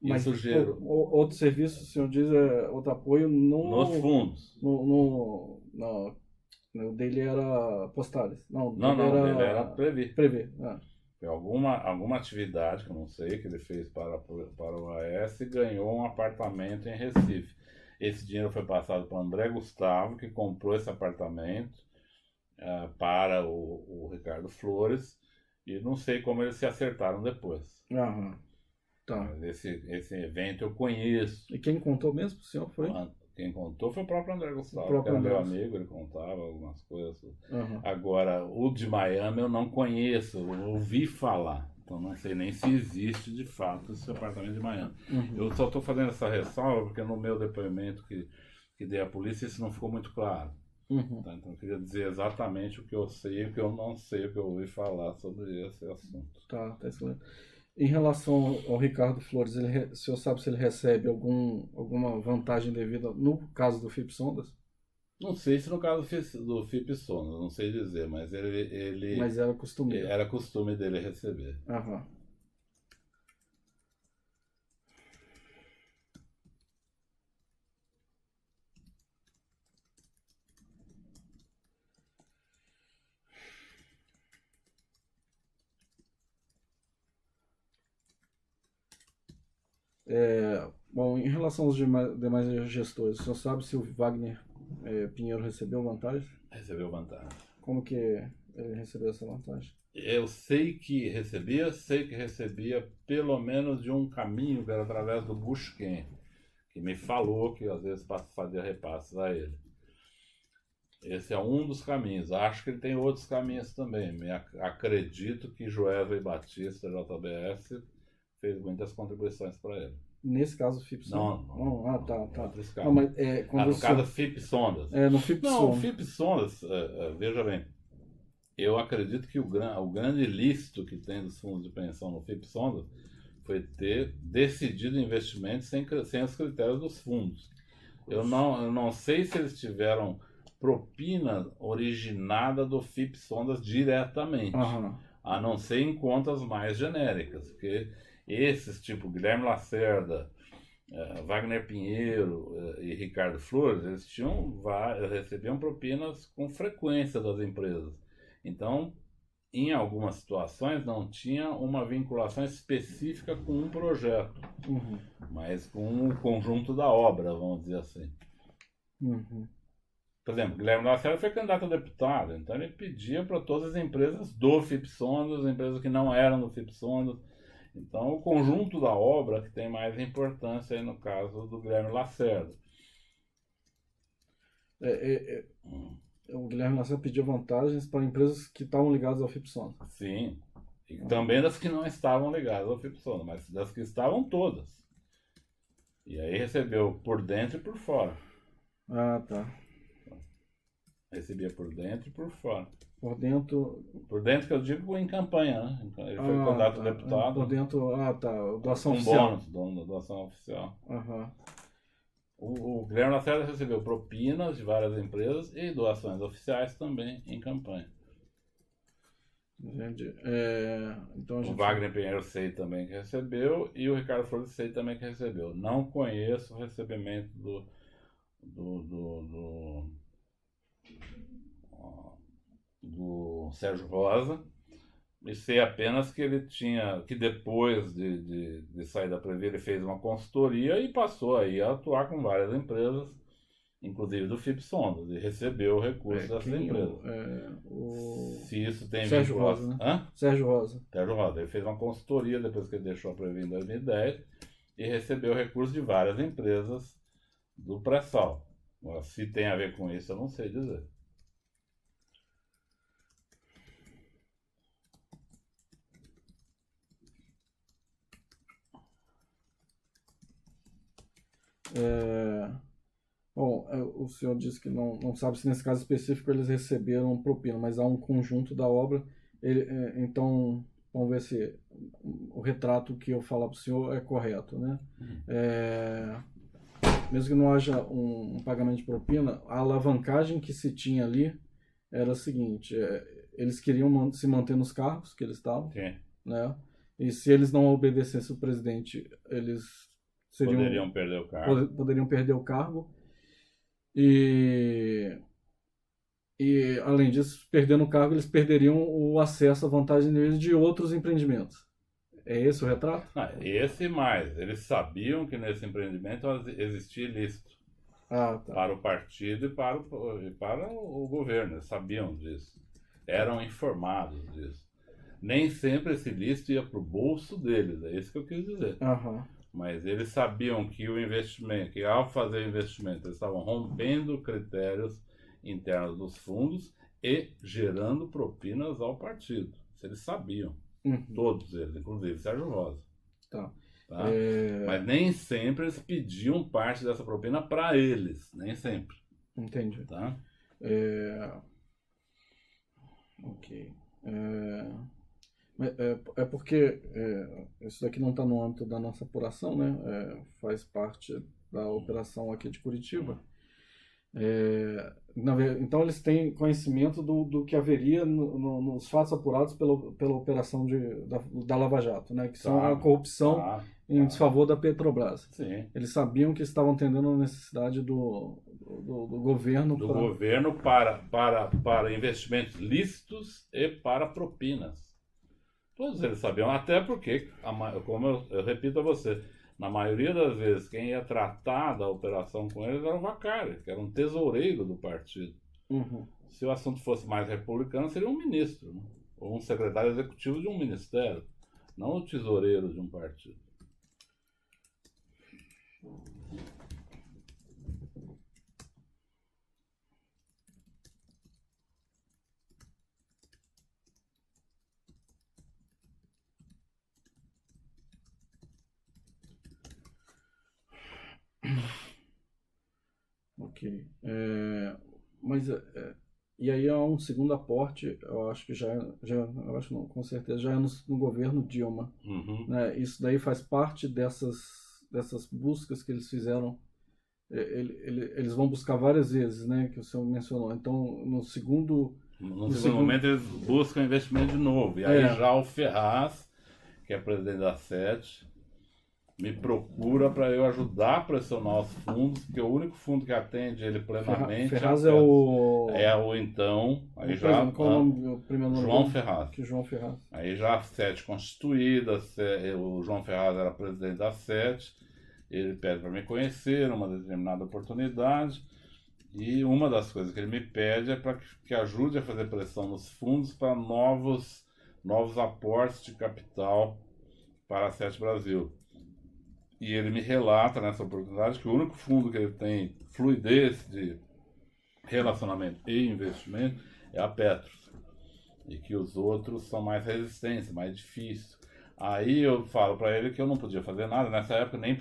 Mas isso gerou... outro serviço, o senhor diz, outro apoio nos fundos. O dele era Postales. Não, dele era Previ. Foi alguma atividade que eu não sei que ele fez para o AS e ganhou um apartamento em Recife. Esse dinheiro foi passado para o André Gustavo, que comprou esse apartamento para o Ricardo Flores, e não sei como eles se acertaram depois. Tá. Mas esse evento eu conheço. E quem contou mesmo pro senhor foi? Quem contou foi o próprio André Gustavo, que era meu amigo, ele contava algumas coisas. Agora, o de Miami eu não conheço, eu ouvi falar. Então não sei nem se existe de fato esse apartamento de Miami. Eu só estou fazendo essa ressalva porque no meu depoimento que dei à polícia isso não ficou muito claro. Tá? Então eu queria dizer exatamente o que eu sei e o que eu não sei, o que eu ouvi falar sobre esse assunto. Tá excelente. Em relação ao Ricardo Flores, o senhor sabe se ele recebe alguma vantagem devida no caso do FIP Sondas? Não sei se no caso do FIP Sondas, não sei dizer, mas ele... Mas era costume. Era costume dele receber. Bom, em relação aos demais gestores, o senhor sabe se o Wagner Pinheiro recebeu vantagem? Recebeu vantagem. Como que ele recebeu essa vantagem? Eu sei que recebia pelo menos de um caminho que era através do Busquem, que me falou que às vezes fazia repasses a ele. Esse é um dos caminhos. Acho que ele tem outros caminhos também. Acredito que Joelva e Batista, JBS, fez muitas contribuições para ele. Nesse caso, o FIP Sondas? Não. Tá. Outros Não, casos. mas, No caso, FIP Sondas. No FIP Não, o Sondas. FIP Sondas, veja bem, eu acredito que o grande ilícito que tem dos fundos de pensão no FIP Sondas foi ter decidido investimentos sem os critérios dos fundos. Eu não sei se eles tiveram propina originada do FIP Sondas diretamente, a não ser em contas mais genéricas, porque esses tipo Guilherme Lacerda, Wagner Pinheiro e Ricardo Flores, eles recebiam propinas com frequência das empresas. Então, em algumas situações, não tinha uma vinculação específica com um projeto, mas com o conjunto da obra, vamos dizer assim. Por exemplo, Guilherme Lacerda foi candidato a deputado, então ele pedia para todas as empresas do FIP Sondas, empresas que não eram do FIP Sondas. Então, o conjunto da obra que tem mais importância aí no caso do Guilherme Lacerda. O Guilherme Lacerda pediu vantagens para empresas que estavam ligadas ao FIP Sondas. Sim, e também das que não estavam ligadas ao FIP Sondas, mas das que estavam todas. E aí recebeu por dentro e por fora. Tá. Recebia por dentro e por fora. Por dentro que eu digo em campanha, né? Ele foi candidato a deputado. Por dentro, doação com oficial. Bônus, doação oficial. O Guilherme Lacerda recebeu propinas de várias empresas e doações oficiais também em campanha. Entendi. Então O Wagner Pinheiro sei também que recebeu e o Ricardo Flores sei também que recebeu. Não conheço o recebimento do Sérgio Rosa, e sei apenas que ele que depois de sair da Previ, ele fez uma consultoria e passou aí a atuar com várias empresas, inclusive do FIP Sondas, e recebeu recursos dessas empresas. Se isso tem Sérgio Rosa, né? Sérgio Rosa. Ele fez uma consultoria depois que ele deixou a Previ em 2010 e recebeu recursos de várias empresas do pré-sal. Se tem a ver com isso, eu não sei dizer. Bom, o senhor disse que não sabe se nesse caso específico eles receberam propina, mas há um conjunto da obra. Então, vamos ver se o retrato que eu falar para o senhor é correto, né? Mesmo que não haja um pagamento de propina, a alavancagem que se tinha ali era a seguinte: eles queriam se manter nos cargos que eles estavam, né? E se eles não obedecessem o presidente, eles poderiam perder o cargo. Poderiam perder o cargo. E além disso, perdendo o cargo, eles perderiam o acesso à vantagem de outros empreendimentos. É esse o retrato? Esse mais. Eles sabiam que nesse empreendimento existia ilícito para o partido e para o governo. Eles sabiam disso. Eram informados disso. Nem sempre esse ilícito ia para o bolso deles. É isso que eu quis dizer. Mas eles sabiam que o investimento, que ao fazer o investimento, eles estavam rompendo critérios internos dos fundos e gerando propinas ao partido. Isso eles sabiam. Todos eles, inclusive Sérgio Rosa. Tá? Mas nem sempre eles pediam parte dessa propina para eles. Nem sempre. Entendi. Tá? Ok. É porque isso daqui não está no âmbito da nossa apuração, né? Faz parte da operação aqui de Curitiba. Então eles têm conhecimento do que haveria nos fatos apurados pela operação da Lava Jato, né? Que são a corrupção em desfavor da Petrobras. Sim. Eles sabiam que estavam atendendo a necessidade do governo. Governo para investimentos lícitos e para propinas. Todos eles sabiam, até porque, como eu repito a você, na maioria das vezes quem ia tratar da operação com eles era o Vacari, que era um tesoureiro do partido. Se o assunto fosse mais republicano, seria um ministro, né? Ou um secretário executivo de um ministério, não o tesoureiro de um partido. Ok. Mas e aí há um segundo aporte, eu acho que eu acho não, com certeza já é no governo Dilma, Uhum. né? Isso daí faz parte dessas buscas que eles fizeram. Eles vão buscar várias vezes, né? Que o senhor mencionou. Então, No no segundo momento, eles buscam investimento de novo. E aí já o Ferraz, que é presidente da SET, me procura para eu ajudar a pressionar os fundos, porque o único fundo que atende ele plenamente Ferraz é é o então, aí o já presidente, qual é o primeiro nome João dele? Ferraz. Que João Ferraz. Aí já a SET constituída, o João Ferraz era presidente da SET, ele pede para me conhecer numa determinada oportunidade, e uma das coisas que ele me pede é para que ajude a fazer pressão nos fundos para novos aportes de capital para a SET Brasil. E ele me relata nessa oportunidade que o único fundo que ele tem fluidez de relacionamento e investimento é a Petros. E que os outros são mais resistentes, mais difíceis. Aí eu falo para ele que eu não podia fazer nada. Nessa época nem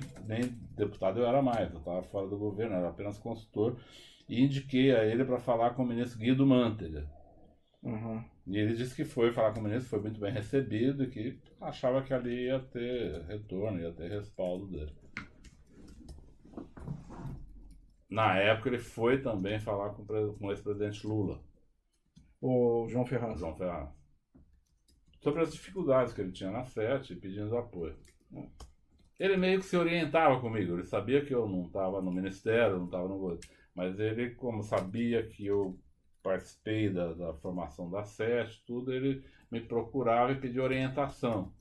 deputado eu era mais, eu estava fora do governo, eu era apenas consultor. E indiquei a ele para falar com o ministro Guido Mantega. Uhum. E ele disse que foi falar com o ministro, foi muito bem recebido e que achava que ali ia ter retorno, ia ter respaldo dele. Na época ele foi também falar com o ex-presidente Lula. O João Ferraz. João Ferraz. Sobre as dificuldades que ele tinha na SET, pedindo apoio. Ele meio que se orientava comigo, ele sabia que eu não estava no ministério, não estava no governo, mas ele, como sabia que eu participei da formação da SET, tudo, ele me procurava e pedia orientação.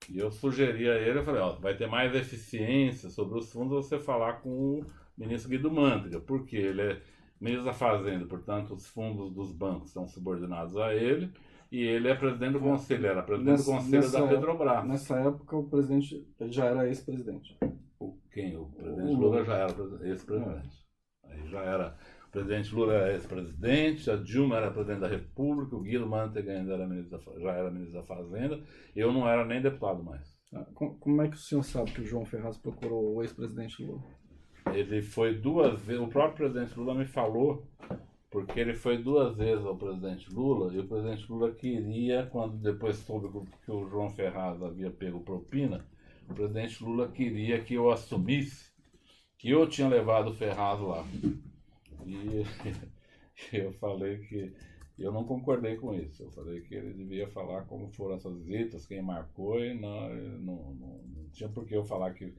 E eu sugeria a ele, eu falei, vai ter mais eficiência sobre os fundos você falar com o ministro Guido Mantega, porque ele é ministro da Fazenda, portanto os fundos dos bancos são subordinados a ele, e ele é presidente do conselho, era presidente do conselho da Petrobras. Nessa época o presidente já era ex-presidente. Quem? O presidente Lula já era ex-presidente. Aí já era... O presidente Lula era ex-presidente, a Dilma era presidente da República, o Guido Mantega ainda já era ministro da Fazenda, eu não era nem deputado mais. Como é que o senhor sabe que o João Ferraz procurou o ex-presidente Lula? Ele foi 2 vezes, o próprio presidente Lula me falou, porque ele foi 2 vezes ao presidente Lula, e o presidente Lula queria, quando depois soube que o João Ferraz havia pego propina, o presidente Lula queria que eu assumisse que eu tinha levado o Ferraz lá. E eu falei que eu não concordei com isso. Eu falei que ele devia falar como foram essas visitas, quem marcou, e não tinha por que eu falar que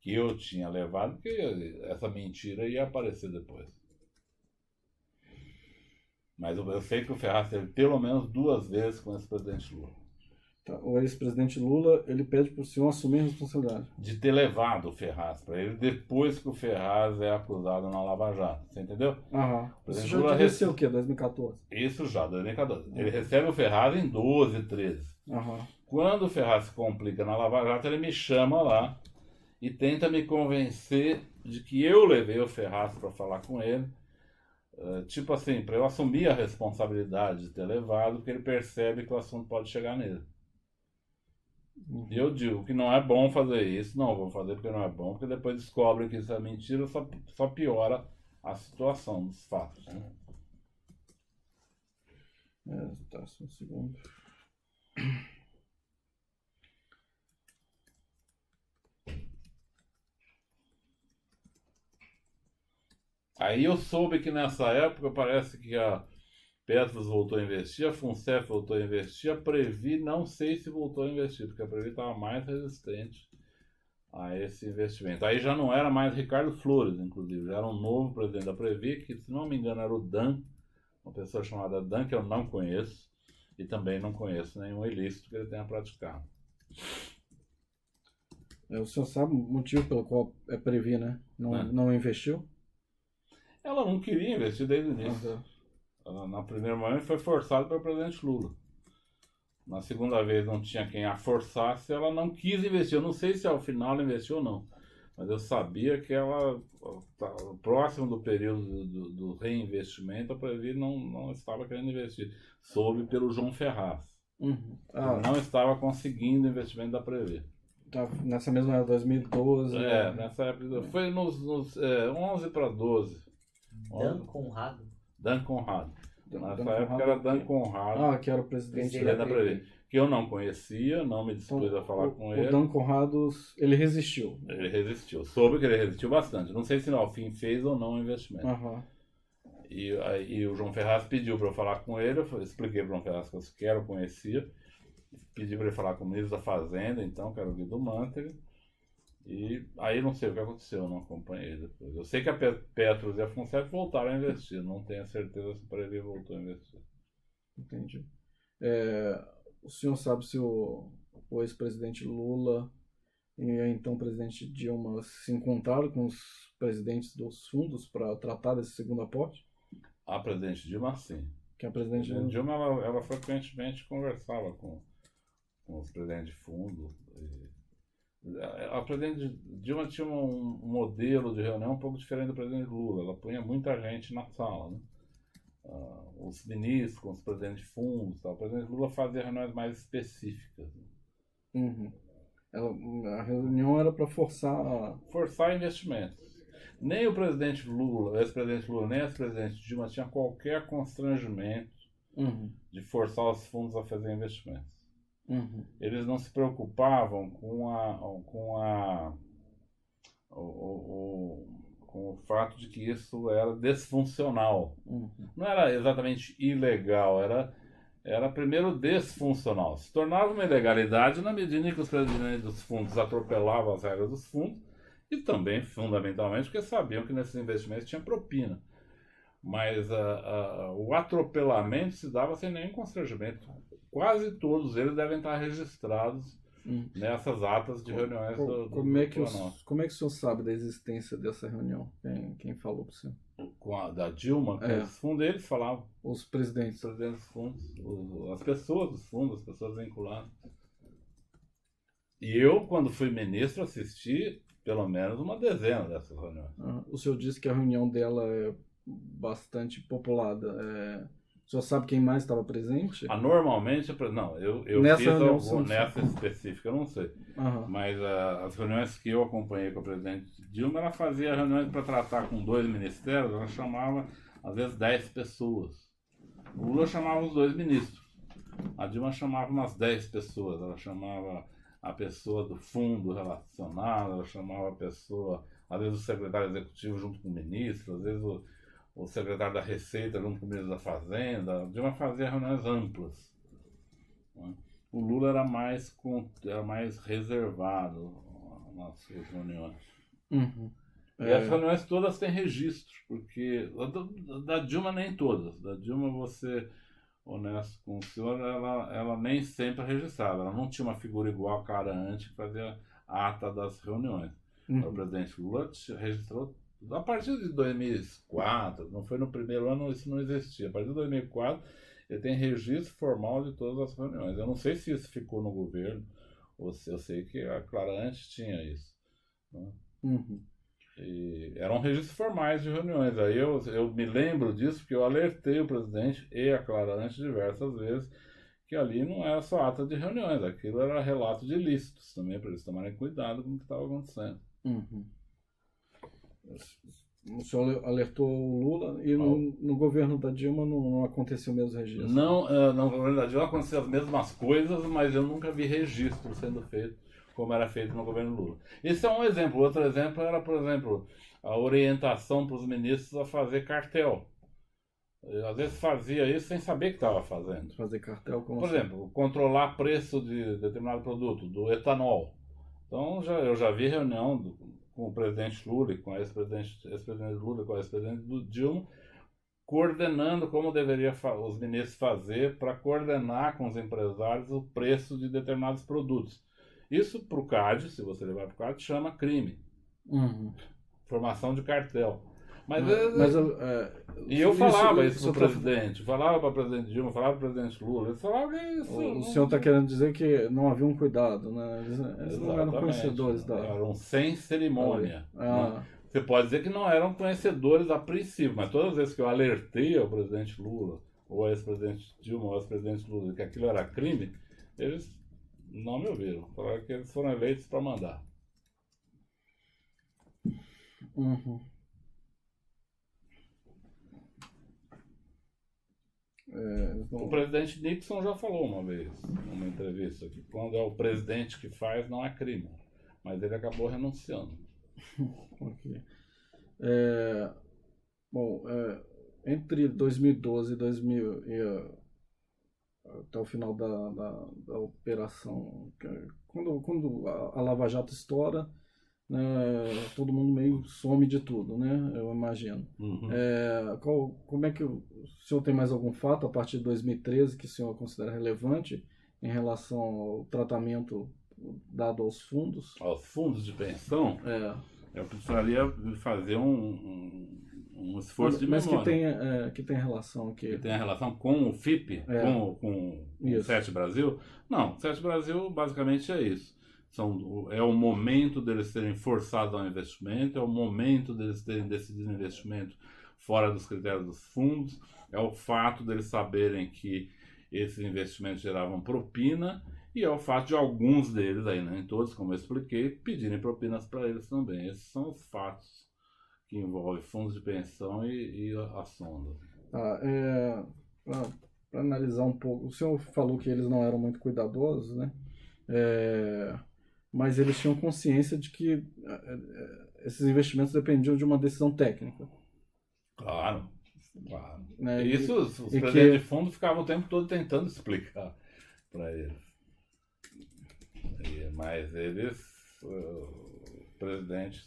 eu tinha levado, porque essa mentira ia aparecer depois. Mas eu sei que o Ferraz teve pelo menos 2 vezes com esse presidente Lula. Tá, o ex-presidente Lula, ele pede para o senhor assumir a responsabilidade. De ter levado o Ferraz para ele depois que o Ferraz é acusado na Lava Jato. Você entendeu? Aham. Isso já Lula devia ser o quê? 2014? Isso já, 2014. Ele recebe o Ferraz em 12, 13. Aham. Quando o Ferraz se complica na Lava Jato, ele me chama lá e tenta me convencer de que eu levei o Ferraz para falar com ele. Tipo assim, para eu assumir a responsabilidade de ter levado, porque ele percebe que o assunto pode chegar nele. E eu digo que não é bom fazer isso, não vou fazer porque não é bom, porque depois descobrem que isso é mentira, só piora a situação dos fatos. Né? Tá, só um segundo. Aí eu soube que nessa época parece que a Petros voltou a investir, a FUNCEF voltou a investir, a Previ não sei se voltou a investir, porque a Previ estava mais resistente a esse investimento. Aí já não era mais Ricardo Flores, inclusive, já era um novo presidente da Previ, que se não me engano era o Dan, uma pessoa chamada Dan, que eu não conheço, e também não conheço nenhum ilícito que ele tenha praticado. O senhor sabe o motivo pelo qual a Previ, né? Não investiu? Ela não queria investir desde o início. Uhum. Na primeira momento foi forçado pelo presidente Lula. Na segunda vez não tinha quem a forçasse, ela não quis investir. Eu não sei se ao final ela investiu ou não, mas eu sabia que ela, próximo do período do reinvestimento, a Previ não estava querendo investir. Soube pelo João Ferraz. Uhum. Não estava conseguindo investimento da Previ. Tá, nessa mesma época, 2012. Nessa época. Foi nos 11 para 12. Dan Conrado. Dan Conrado. Nessa Dan época Conrado, era Dan Conrado, que era o presidente Presidente da Previ, que eu não conhecia, não me dispus a falar com ele. O Dan Conrado, ele resistiu. Ele resistiu. Soube que ele resistiu bastante. Não sei se ao fim fez ou não o investimento. Aham. E o João Ferraz pediu para eu falar com ele. Expliquei para o João Ferraz que eu sequer o conhecia. Pedi para ele falar com o ministro da Fazenda, então, que era o Guido Mantega. E aí não sei o que aconteceu, não acompanhei depois. Eu sei que a Petros e a FUNCEF voltaram a investir. Não tenho certeza se para ele voltou a investir. Entendi. O senhor sabe se o ex-presidente Lula e a então presidente Dilma se encontraram com os presidentes dos fundos para tratar desse segundo aporte? A presidente Dilma, sim. Que a presidente A Dilma, ela frequentemente conversava com os presidentes de fundo. A presidente Dilma tinha um modelo de reunião um pouco diferente do presidente Lula. Ela punha muita gente na sala, né? Os ministros com os presidentes de fundos. Tal. O presidente Lula fazia reuniões mais específicas. Uhum. A reunião era para forçar investimentos. Nem o presidente Lula, o ex-presidente Lula, nem o ex-presidente Dilma tinha qualquer constrangimento de forçar os fundos a fazer investimentos. Eles não se preocupavam com o fato de que isso era desfuncional. Não era exatamente ilegal, era primeiro desfuncional. Se tornava uma ilegalidade na medida em que os presidentes dos fundos atropelavam as regras dos fundos e também, fundamentalmente, porque sabiam que nesses investimentos tinha propina. Mas o atropelamento se dava sem nenhum constrangimento. Quase todos eles devem estar registrados nessas atas de reuniões como é que o senhor sabe da existência dessa reunião? Quem falou para o senhor? Da Dilma, os fundos eles falavam. Os presidentes. Os presidentes dos fundos, as pessoas dos fundos, as pessoas vinculadas. E eu, quando fui ministro, assisti pelo menos uma dezena dessas reuniões. O senhor disse que a reunião dela é bastante populada. O senhor sabe quem mais estava presente? Normalmente, não, eu nessa fiz reunião, nessa específica, eu não sei. Mas as reuniões que eu acompanhei com a presidente Dilma, ela fazia reuniões para tratar com 2 ministérios, ela chamava, às vezes, 10 pessoas. O Lula chamava os 2 ministros. A Dilma chamava umas 10 pessoas. Ela chamava a pessoa do fundo relacionado, ela chamava a pessoa, às vezes, o secretário executivo junto com o ministro, às vezes o secretário da Receita junto com o ministro da Fazenda. A Dilma fazia reuniões amplas. O Lula era mais reservado nas suas reuniões. E as reuniões todas têm registro, porque da Dilma nem todas. Da Dilma, você, honesto com o senhor, ela nem sempre registrava. Ela não tinha uma figura igual a Clara Ante que fazia ata das reuniões. O presidente Lula registrou a partir de 2004, não foi no primeiro ano, isso não existia. A partir de 2004, ele tem registro formal de todas as reuniões. Eu não sei se isso ficou no governo, ou se eu sei que a Clara Ante tinha isso. Né? E eram registros formais de reuniões. Aí eu me lembro disso porque eu alertei o presidente e a Clara Ante diversas vezes que ali não era só ata de reuniões, aquilo era relato de ilícitos também, para eles tomarem cuidado com o que estava acontecendo. O senhor alertou o Lula e no governo da Dilma não aconteceu o mesmo registro? Não, no governo da Dilma aconteceram as mesmas coisas, mas eu nunca vi registro sendo feito como era feito no governo Lula. Esse é um exemplo. Outro exemplo era, por exemplo, a orientação para os ministros a fazer cartel. Eu, às vezes fazia isso sem saber que estava fazendo. Fazer cartel como Por exemplo, controlar preço de determinado produto, do etanol. Então eu já vi reunião com o presidente Lula e com a ex-presidente Lula e com a ex-presidente Dilma, coordenando como deveria os ministros fazer para coordenar com os empresários o preço de determinados produtos. Isso para o CAD, se você levar para o CAD, chama crime. Formação de cartel. E eu falava isso para o presidente, falava para o presidente Dilma, falava para o presidente Lula, eles falavam que isso... O senhor está querendo dizer que não havia um cuidado, né? Eles não eram conhecedores da... Eram sem cerimônia. Né? Você pode dizer que não eram conhecedores a princípio, mas todas as vezes que eu alertei ao presidente Lula, ou ao ex-presidente Dilma, ou ao ex-presidente Lula, que aquilo era crime, eles não me ouviram. Falaram que eles foram eleitos para mandar. O presidente Nixon já falou uma vez, numa entrevista, que quando é o presidente que faz, não é crime. Mas ele acabou renunciando. Ok. Bom, entre 2012 e 2000 até o final da operação, quando a Lava Jato estoura, né, todo mundo meio some de tudo, né? Eu imagino. Como é que o senhor tem mais algum fato a partir de 2013 que o senhor considera relevante em relação ao tratamento dado aos fundos? Aos fundos de pensão? Eu precisaria fazer um esforço de memória. Mas que tem relação que tem relação com o FIP, com o SET Brasil? Não, o SET Brasil basicamente é isso. É o momento deles serem forçados ao investimento, é o momento deles terem decidido investimento fora dos critérios dos fundos, é o fato deles saberem que esses investimentos geravam propina, e é o fato de alguns deles, aí nem todos, como eu expliquei, pedirem propinas para eles também. Esses são os fatos que envolvem fundos de pensão e a sonda. Para analisar um pouco, o senhor falou que eles não eram muito cuidadosos, né? Mas eles tinham consciência de que esses investimentos dependiam de uma decisão técnica. Claro. Né? Isso os presidentes de fundo ficavam o tempo todo tentando explicar para eles. Mas presidente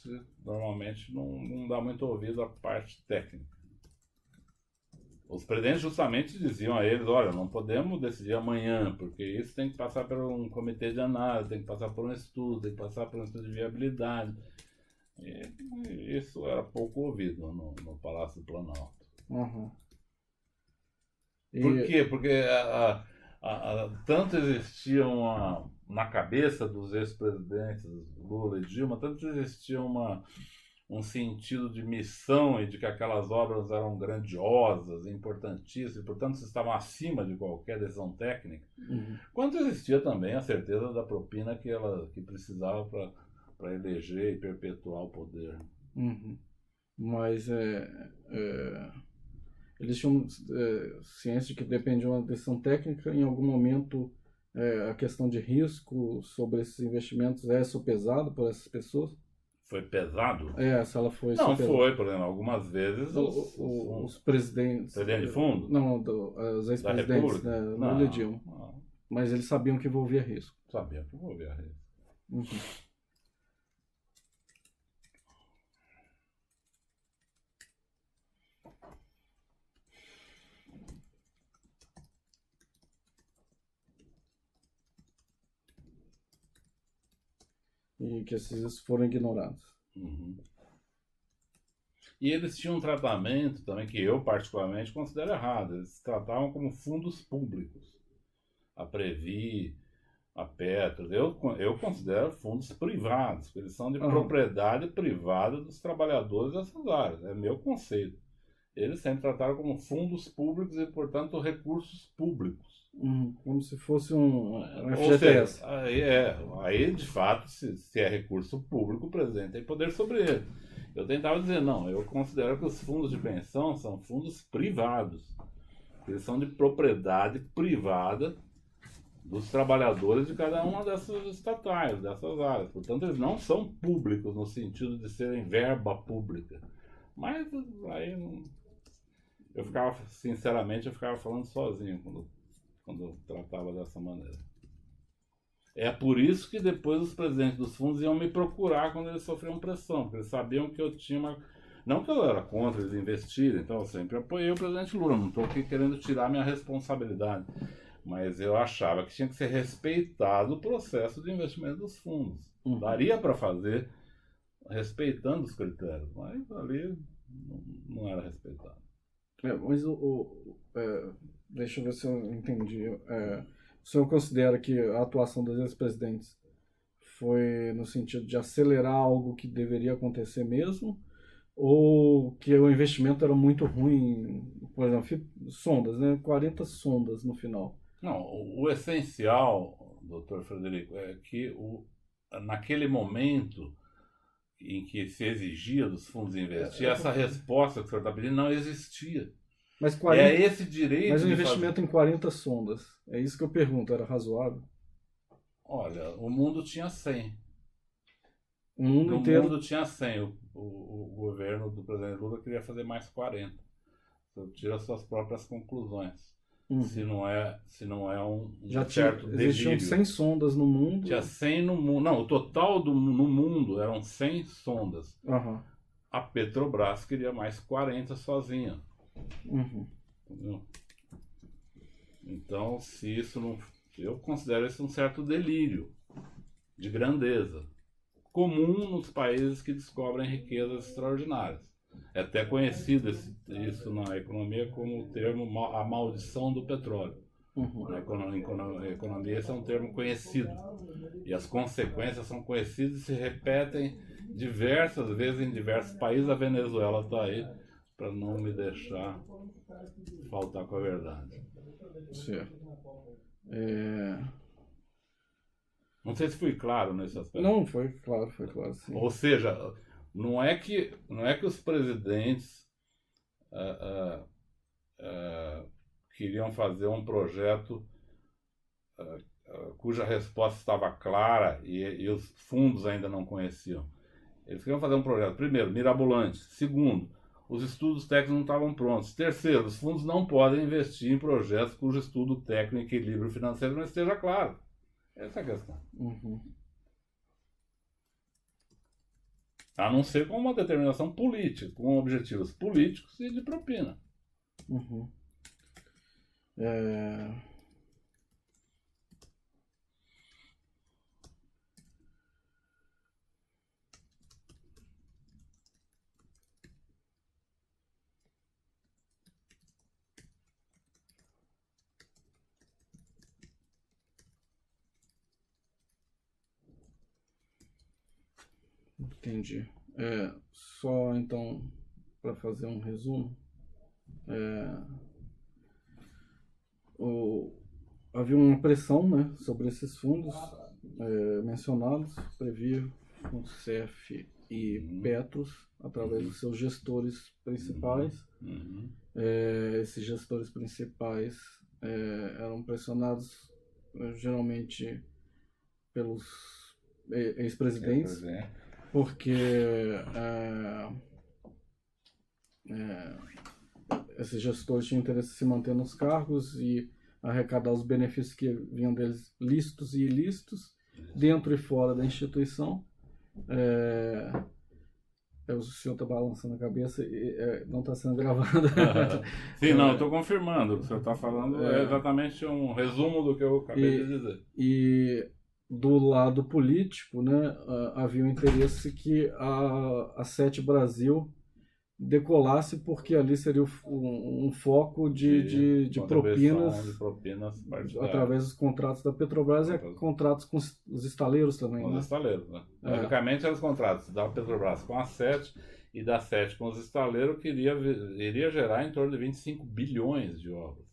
normalmente não dá muito ouvido à parte técnica. Os presidentes justamente diziam a eles, olha, não podemos decidir amanhã, porque isso tem que passar por um comitê de análise, tem que passar por um estudo, tem que passar por um estudo de viabilidade. E isso era pouco ouvido no Palácio do Planalto. Por quê? Porque tanto existia na cabeça dos ex-presidentes Lula e Dilma, tanto existia um sentido de missão e de que aquelas obras eram grandiosas, importantíssimas, e portanto estavam acima de qualquer decisão técnica, quanto existia também a certeza da propina que precisava para eleger e perpetuar o poder. Mas eles tinham ciência de que dependia de uma decisão técnica. Em algum momento a questão de risco sobre esses investimentos é sopesado por essas pessoas? Foi pesado? Se ela foi Não, sopesada. foi, por exemplo, algumas vezes os presidentes... Presidente de fundo? Não, os ex-presidentes, né, Lula e Dilma. Mas eles sabiam que envolvia risco. Sabiam que envolvia risco. E que esses foram ignorados. E eles tinham um tratamento também que eu particularmente considero errado. Eles tratavam como fundos públicos. A Previ, a Petro. Eu considero fundos privados, porque eles são de propriedade privada dos trabalhadores dessas áreas. É meu conceito. Eles sempre trataram como fundos públicos e, portanto, recursos públicos. Como se fosse um FGTS. Aí, de fato, se é recurso público, o presidente tem poder sobre ele. Eu tentava dizer, não, eu considero que os fundos de pensão são fundos privados. Eles são de propriedade privada dos trabalhadores de cada uma dessas estatais, dessas áreas. Portanto, eles não são públicos no sentido de serem verba pública. Mas aí, sinceramente, eu ficava falando sozinho quando eu tratava dessa maneira. É por isso que depois os presidentes dos fundos iam me procurar quando eles sofriam pressão, porque eles sabiam que eu tinha uma... Não que eu era contra eles investirem, então eu sempre apoiei o presidente Lula, não estou aqui querendo tirar minha responsabilidade, mas eu achava que tinha que ser respeitado o processo de investimento dos fundos. Daria para fazer respeitando os critérios, mas ali não era respeitado. Mas deixa eu ver se eu entendi. O senhor considera que a atuação dos ex-presidentes foi no sentido de acelerar algo que deveria acontecer mesmo? Ou que o investimento era muito ruim? Por exemplo, sondas, né? 40 sondas no final. Não, o essencial, doutor Frederico, é que naquele momento em que se exigia dos fundos investir, essa resposta que o senhor está pedindo não existia. Mas, É 40, esse direito mas um de investimento em 40 sondas, é isso que eu pergunto, era razoável? Olha, o mundo tinha 100. O mundo No inteiro. mundo tinha 100. O governo do presidente Lula queria fazer mais 40. Então, tira suas próprias conclusões. Se Uhum. não é um Já certo existiam delírio. 100 sondas no mundo. Tinha 100 no mundo. Não, o total no mundo eram 100 sondas. Aham. A Petrobras queria mais 40 sozinha. Uhum. Entendeu? Então, se isso não. Eu considero isso um certo delírio de grandeza, comum nos países que descobrem riquezas extraordinárias. É até conhecido isso na economia como o termo a maldição do petróleo. Uhum. Na economia esse é um termo conhecido. E as consequências são conhecidas e se repetem diversas vezes em diversos países. A Venezuela está aí para não me deixar faltar com a verdade. Certo. Não sei se fui claro nesse aspecto. Não, foi claro, sim. Ou seja, não é que os presidentes queriam fazer um projeto cuja resposta estava clara e os fundos ainda não conheciam. Eles queriam fazer um projeto, primeiro, mirabolante. Segundo, os estudos técnicos não estavam prontos. Terceiro, os fundos não podem investir em projetos cujo estudo técnico e equilíbrio financeiro não esteja claro. Essa é a questão. Uhum. A não ser com uma determinação política, com objetivos políticos e de propina. Uhum. Entendi. Só então, para fazer um resumo, havia uma pressão, né, sobre esses fundos mencionados, Previr, Funcef e Petros, através dos seus gestores principais. Esses gestores principais eram pressionados geralmente pelos ex-presidentes, porque esses gestores tinham interesse em se manter nos cargos e arrecadar os benefícios que vinham deles, lícitos e ilícitos, dentro e fora da instituição. O senhor está balançando a cabeça e não está sendo gravado. Sim, não, estou confirmando. O que o senhor está falando é exatamente um resumo do que eu acabei de dizer. E do lado político, né, havia um interesse que a Sete Brasil decolasse, porque ali seria um foco de propinas através dos contratos da Petrobras e contratos com os estaleiros também. Com os estaleiros, né? Logicamente eram os contratos da Petrobras com a Sete e da Sete com os estaleiros, que iria gerar em torno de 25 bilhões de obras.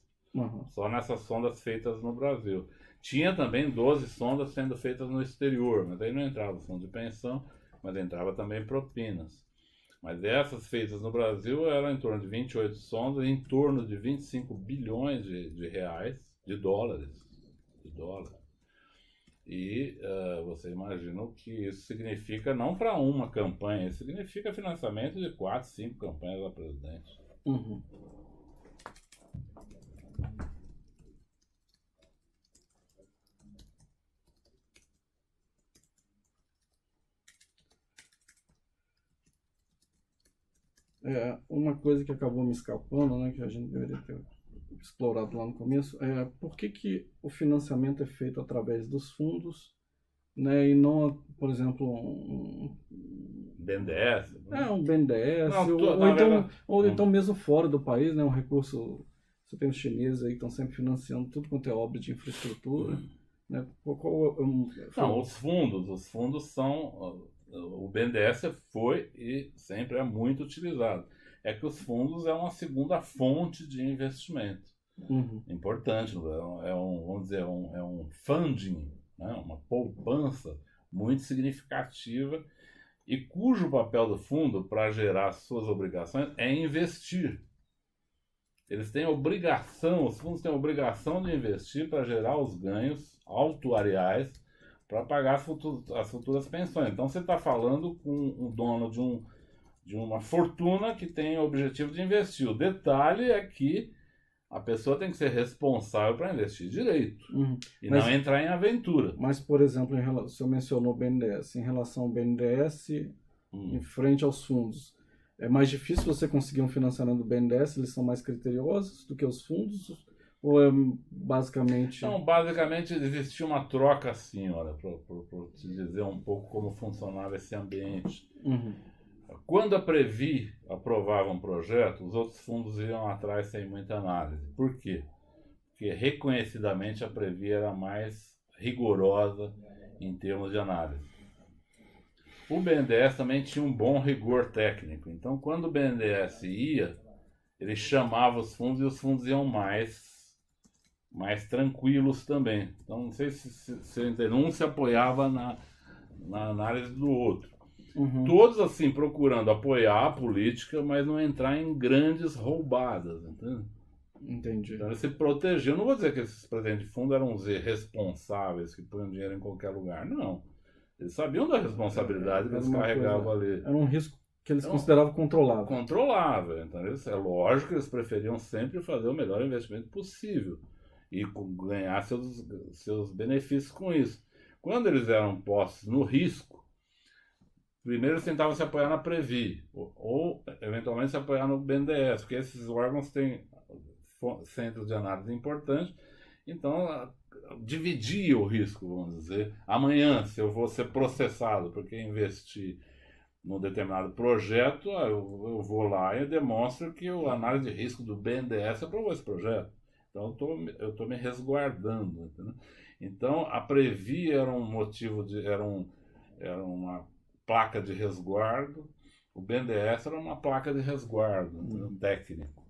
Só nessas sondas feitas no Brasil. Tinha também 12 sondas sendo feitas no exterior, mas aí não entrava o fundo de pensão, mas entrava também propinas. Mas essas feitas no Brasil eram em torno de 28 sondas, em torno de 25 bilhões de reais, de dólares. E você imagina o que isso significa, não para uma campanha, isso significa financiamento de 4, 5 campanhas da presidente. Uhum. Uma coisa que acabou me escapando, né, que a gente deveria ter explorado lá no começo, é por que o financiamento é feito através dos fundos, né, e não, por exemplo, um BNDES. Um BNDES, ou então mesmo fora do país, né, um recurso. Você tem os chineses aí que estão sempre financiando tudo quanto é obra de infraestrutura. Né? Não, os fundos são... O BNDES foi e sempre é muito utilizado. É que os fundos é uma segunda fonte de investimento. Importante, vamos dizer, é um funding, né? Uma poupança muito significativa e cujo papel do fundo para gerar suas obrigações é investir. eles têm obrigação, os fundos têm obrigação de investir para gerar os ganhos autuariais para pagar as futuras pensões. Então você está falando com o dono de uma fortuna que tem o objetivo de investir. O detalhe é que a pessoa tem que ser responsável para investir direito e não entrar em aventura. Mas, por exemplo, o senhor mencionou o BNDES. Em relação ao BNDES, em frente aos fundos, é mais difícil você conseguir um financiamento do BNDES? Eles são mais criteriosos do que os fundos? Ou é basicamente... Então, basicamente, existia uma troca assim, olha, para te dizer um pouco como funcionava esse ambiente. Quando a Previ aprovava um projeto, os outros fundos iam atrás sem muita análise. Por quê? Porque reconhecidamente a Previ era mais rigorosa em termos de análise. O BNDES também tinha um bom rigor técnico. Então, quando o BNDES ia, ele chamava os fundos e os fundos iam mais tranquilos também. Então, não sei se um se apoiava na análise do outro. Todos assim procurando apoiar a política, mas não entrar em grandes roubadas, entende? Entendi. Então eles se protegiam. Não vou dizer que esses presidentes de fundo eram os irresponsáveis que põem dinheiro em qualquer lugar, não. Eles sabiam da responsabilidade que eles carregavam ali. Era um risco que eles consideravam controlável. Controlável. Então é lógico que eles preferiam sempre fazer o melhor investimento possível e ganhar seus benefícios com isso. Quando eles eram postos no risco, primeiro eles tentavam se apoiar na Previ, ou eventualmente se apoiar no BNDES, porque esses órgãos têm centros de análise importantes, então dividia o risco, vamos dizer. Amanhã, se eu vou ser processado porque investi num determinado projeto, eu vou lá e demonstro que a análise de risco do BNDES aprovou esse projeto. Então eu estou me resguardando. Entendeu? Então a Previ era um motivo era uma placa de resguardo, o BNDES era uma placa de resguardo técnico.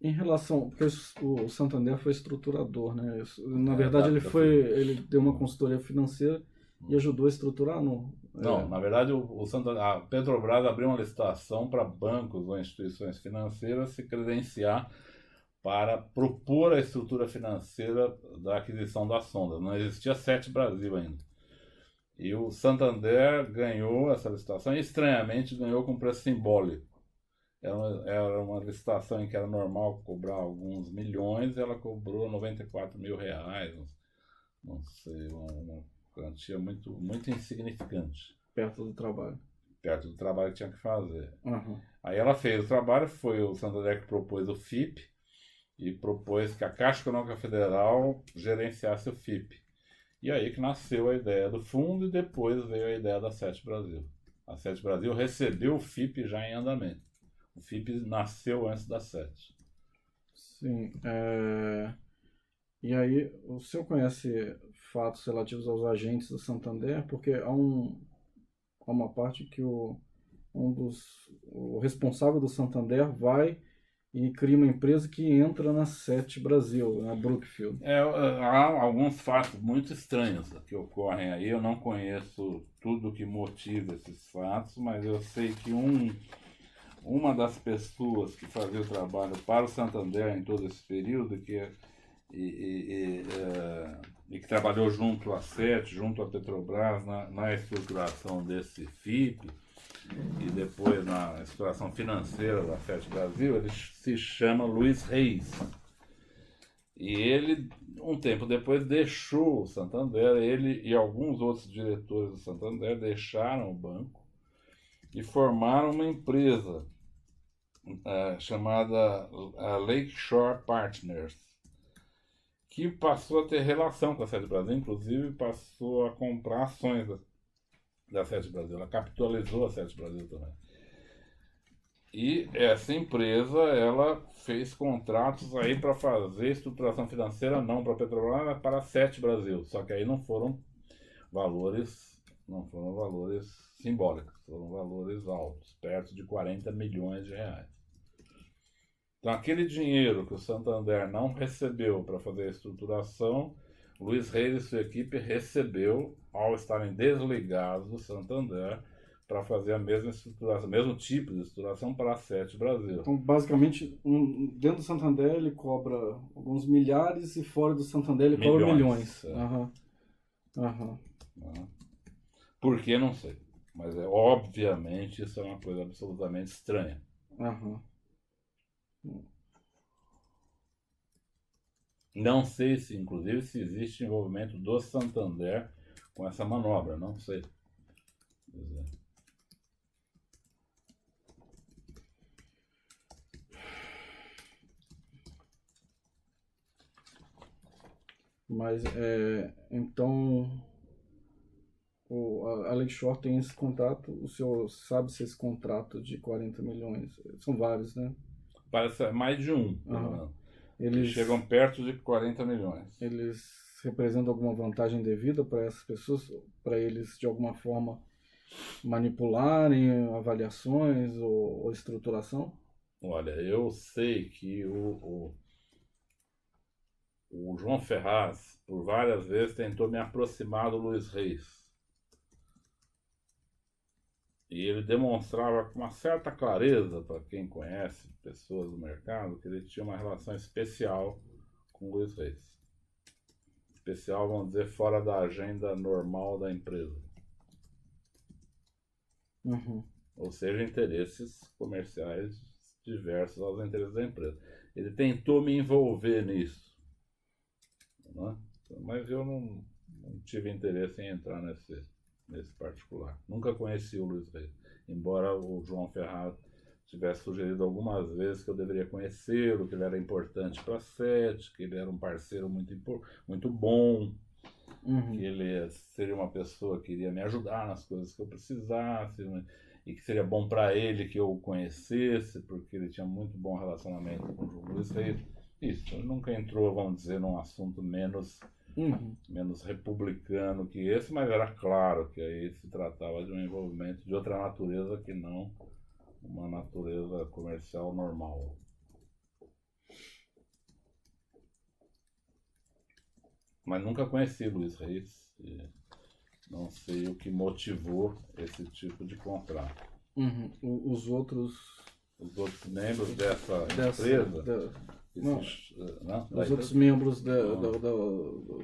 Em relação, porque o Santander foi estruturador, né? Na verdade ele deu uma consultoria financeira e ajudou a estruturar, não? Não, na verdade a Petrobras abriu uma licitação para bancos ou instituições financeiras se credenciar para propor a estrutura financeira da aquisição das sondas. Não existia Sete Brasil ainda. E o Santander ganhou essa licitação e, estranhamente, ganhou com preço simbólico. Era uma licitação em que era normal cobrar alguns milhões e ela cobrou R$94 mil, não sei, uma quantia muito, muito insignificante. Perto do trabalho. Perto do trabalho que tinha que fazer. Aí ela fez o trabalho, foi o Santander que propôs o FIP e propôs que a Caixa Econômica Federal gerenciasse o FIP. E aí que nasceu a ideia do fundo e depois veio a ideia da Sete Brasil. A Sete Brasil recebeu o FIP já em andamento. O FIP nasceu antes da Sete. Sim. E aí, o senhor conhece fatos relativos aos agentes do Santander? Porque há uma parte que o responsável do Santander vai e cria uma empresa que entra na Sete Brasil, na Brookfield. Há alguns fatos muito estranhos que ocorrem aí. Eu não conheço tudo que motiva esses fatos, mas eu sei que uma das pessoas que fazia o trabalho para o Santander em todo esse período, que trabalhou junto à Sete, junto à Petrobras, na estruturação desse FIP, e depois na estruturação financeira da Sete Brasil, ele se chama Luiz Reis. E ele, um tempo depois, deixou o Santander. Ele e alguns outros diretores do Santander deixaram o banco e formaram uma empresa chamada Lakeshore Partners, que passou a ter relação com a Sete Brasil, inclusive passou a comprar ações da Sete Brasil. Ela capitalizou a Sete Brasil também. E essa empresa, ela fez contratos aí para fazer estruturação financeira, não para a Petrobras, mas para a Sete Brasil. Só que aí não foram valores simbólicos, foram valores altos, perto de 40 milhões de reais. Então aquele dinheiro que o Santander não recebeu para fazer a estruturação, Luiz Reis e sua equipe recebeu ao estarem desligados do Santander para fazer a mesma estruturação, mesmo tipo de estruturação para a Sete Brasil. Então, basicamente, dentro do Santander ele cobra alguns milhares e fora do Santander ele cobra milhões. É. Aham. Aham. Por que? Não sei. Mas obviamente isso é uma coisa absolutamente estranha. Aham. Não sei se, inclusive, se existe envolvimento do Santander com essa manobra, não sei. Pois é. Mas, então, a Alex Shore tem esse contrato, o senhor sabe se esse contrato de 40 milhões, são vários, né? Parece mais de um. Aham. Eles chegam perto de 40 milhões. Eles representam alguma vantagem devida para essas pessoas, para eles de alguma forma manipularem avaliações ou estruturação? Olha, eu sei que o João Ferraz, por várias vezes, tentou me aproximar do Luiz Reis. E ele demonstrava com uma certa clareza, para quem conhece pessoas do mercado, que ele tinha uma relação especial com o Luiz Reis. Especial, vamos dizer, fora da agenda normal da empresa. Uhum. Ou seja, interesses comerciais diversos aos interesses da empresa. Ele tentou me envolver nisso, né? Mas eu não tive interesse em entrar nesse particular. Nunca conheci o Luiz Reis, embora o João Ferraz tivesse sugerido algumas vezes que eu deveria conhecê-lo, que ele era importante para a Sete, que ele era um parceiro muito bom, que ele seria uma pessoa que iria me ajudar nas coisas que eu precisasse, né? E que seria bom para ele que eu o conhecesse, porque ele tinha muito bom relacionamento com o João Luiz Reis. Isso, ele nunca entrou, vamos dizer, num assunto menos republicano que esse, mas era claro que aí se tratava de um envolvimento de outra natureza que não uma natureza comercial normal. Mas nunca conheci Luiz Reis e não sei o que motivou esse tipo de contrato. Os outros membros dessa empresa... os outros membros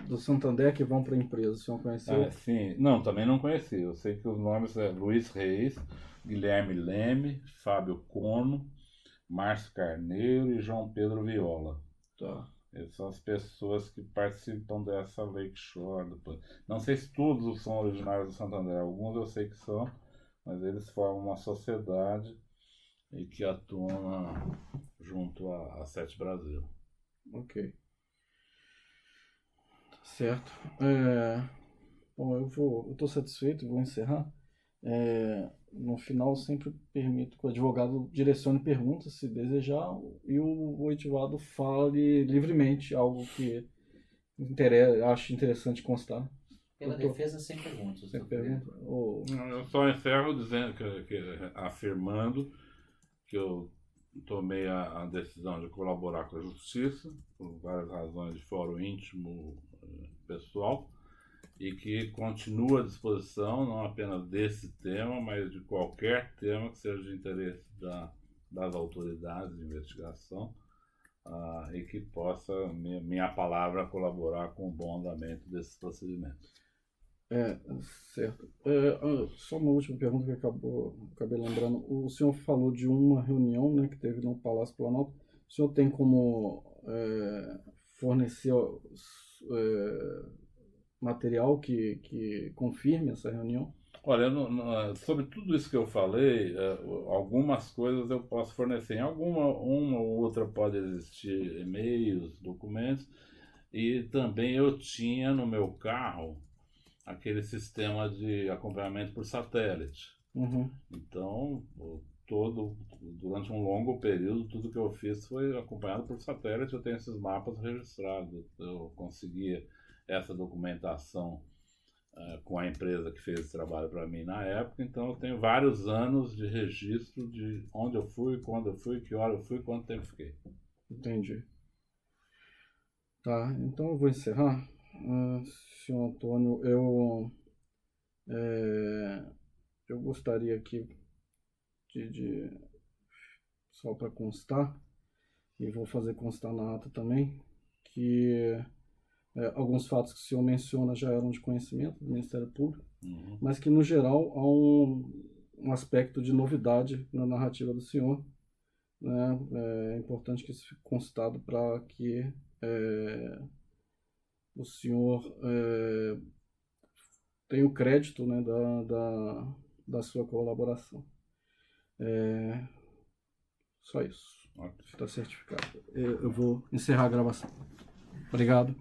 do Santander que vão para a empresa, o senhor conheceu? Sim, não, também não conheci. Eu sei que os nomes é Luiz Reis, Guilherme Leme, Fábio Cono, Márcio Carneiro e João Pedro Viola. Tá. Essas são as pessoas que participam dessa Lake Shore. Não sei se todos são originários do Santander, alguns eu sei que são, mas eles formam uma sociedade e que atuam junto à Sete Brasil. Ok. Certo. Bom, eu estou satisfeito, vou encerrar. No final, sempre permito que o advogado direcione perguntas, se desejar, e o oitivado fale livremente, algo que acho interessante constar. Pela defesa, sem perguntas. Sem pergunta? Eu só encerro dizendo afirmando que eu tomei a decisão de colaborar com a Justiça, por várias razões de fórum íntimo pessoal, e que continua à disposição, não apenas desse tema, mas de qualquer tema que seja de interesse das autoridades de investigação, e que possa, minha palavra, colaborar com o bom andamento desses procedimentos. Certo. Só uma última pergunta que acabei lembrando. O senhor falou de uma reunião, né, que teve no Palácio Planalto. O senhor tem como fornecer material que confirme essa reunião? Olha, sobre tudo isso que eu falei, algumas coisas eu posso fornecer. Uma ou outra pode existir e-mails, documentos, e também eu tinha no meu carro aquele sistema de acompanhamento por satélite. Então, durante um longo período, tudo que eu fiz foi acompanhado por satélite. Eu tenho esses mapas registrados. Eu conseguia essa documentação com a empresa que fez esse trabalho para mim na época. Então, eu tenho vários anos de registro de onde eu fui, quando eu fui, que hora eu fui, quanto tempo fiquei. Entendi. Tá, então eu vou encerrar. Senhor Antônio, eu gostaria aqui só para constar, e vou fazer constar na ata também, que alguns fatos que o senhor menciona já eram de conhecimento do Ministério Público, mas que, no geral, há um aspecto de novidade na narrativa do senhor, né? É importante que isso fique constado para que o senhor tenha o crédito, né, da sua colaboração. Só isso. Está certificado. Eu vou encerrar a gravação. Obrigado.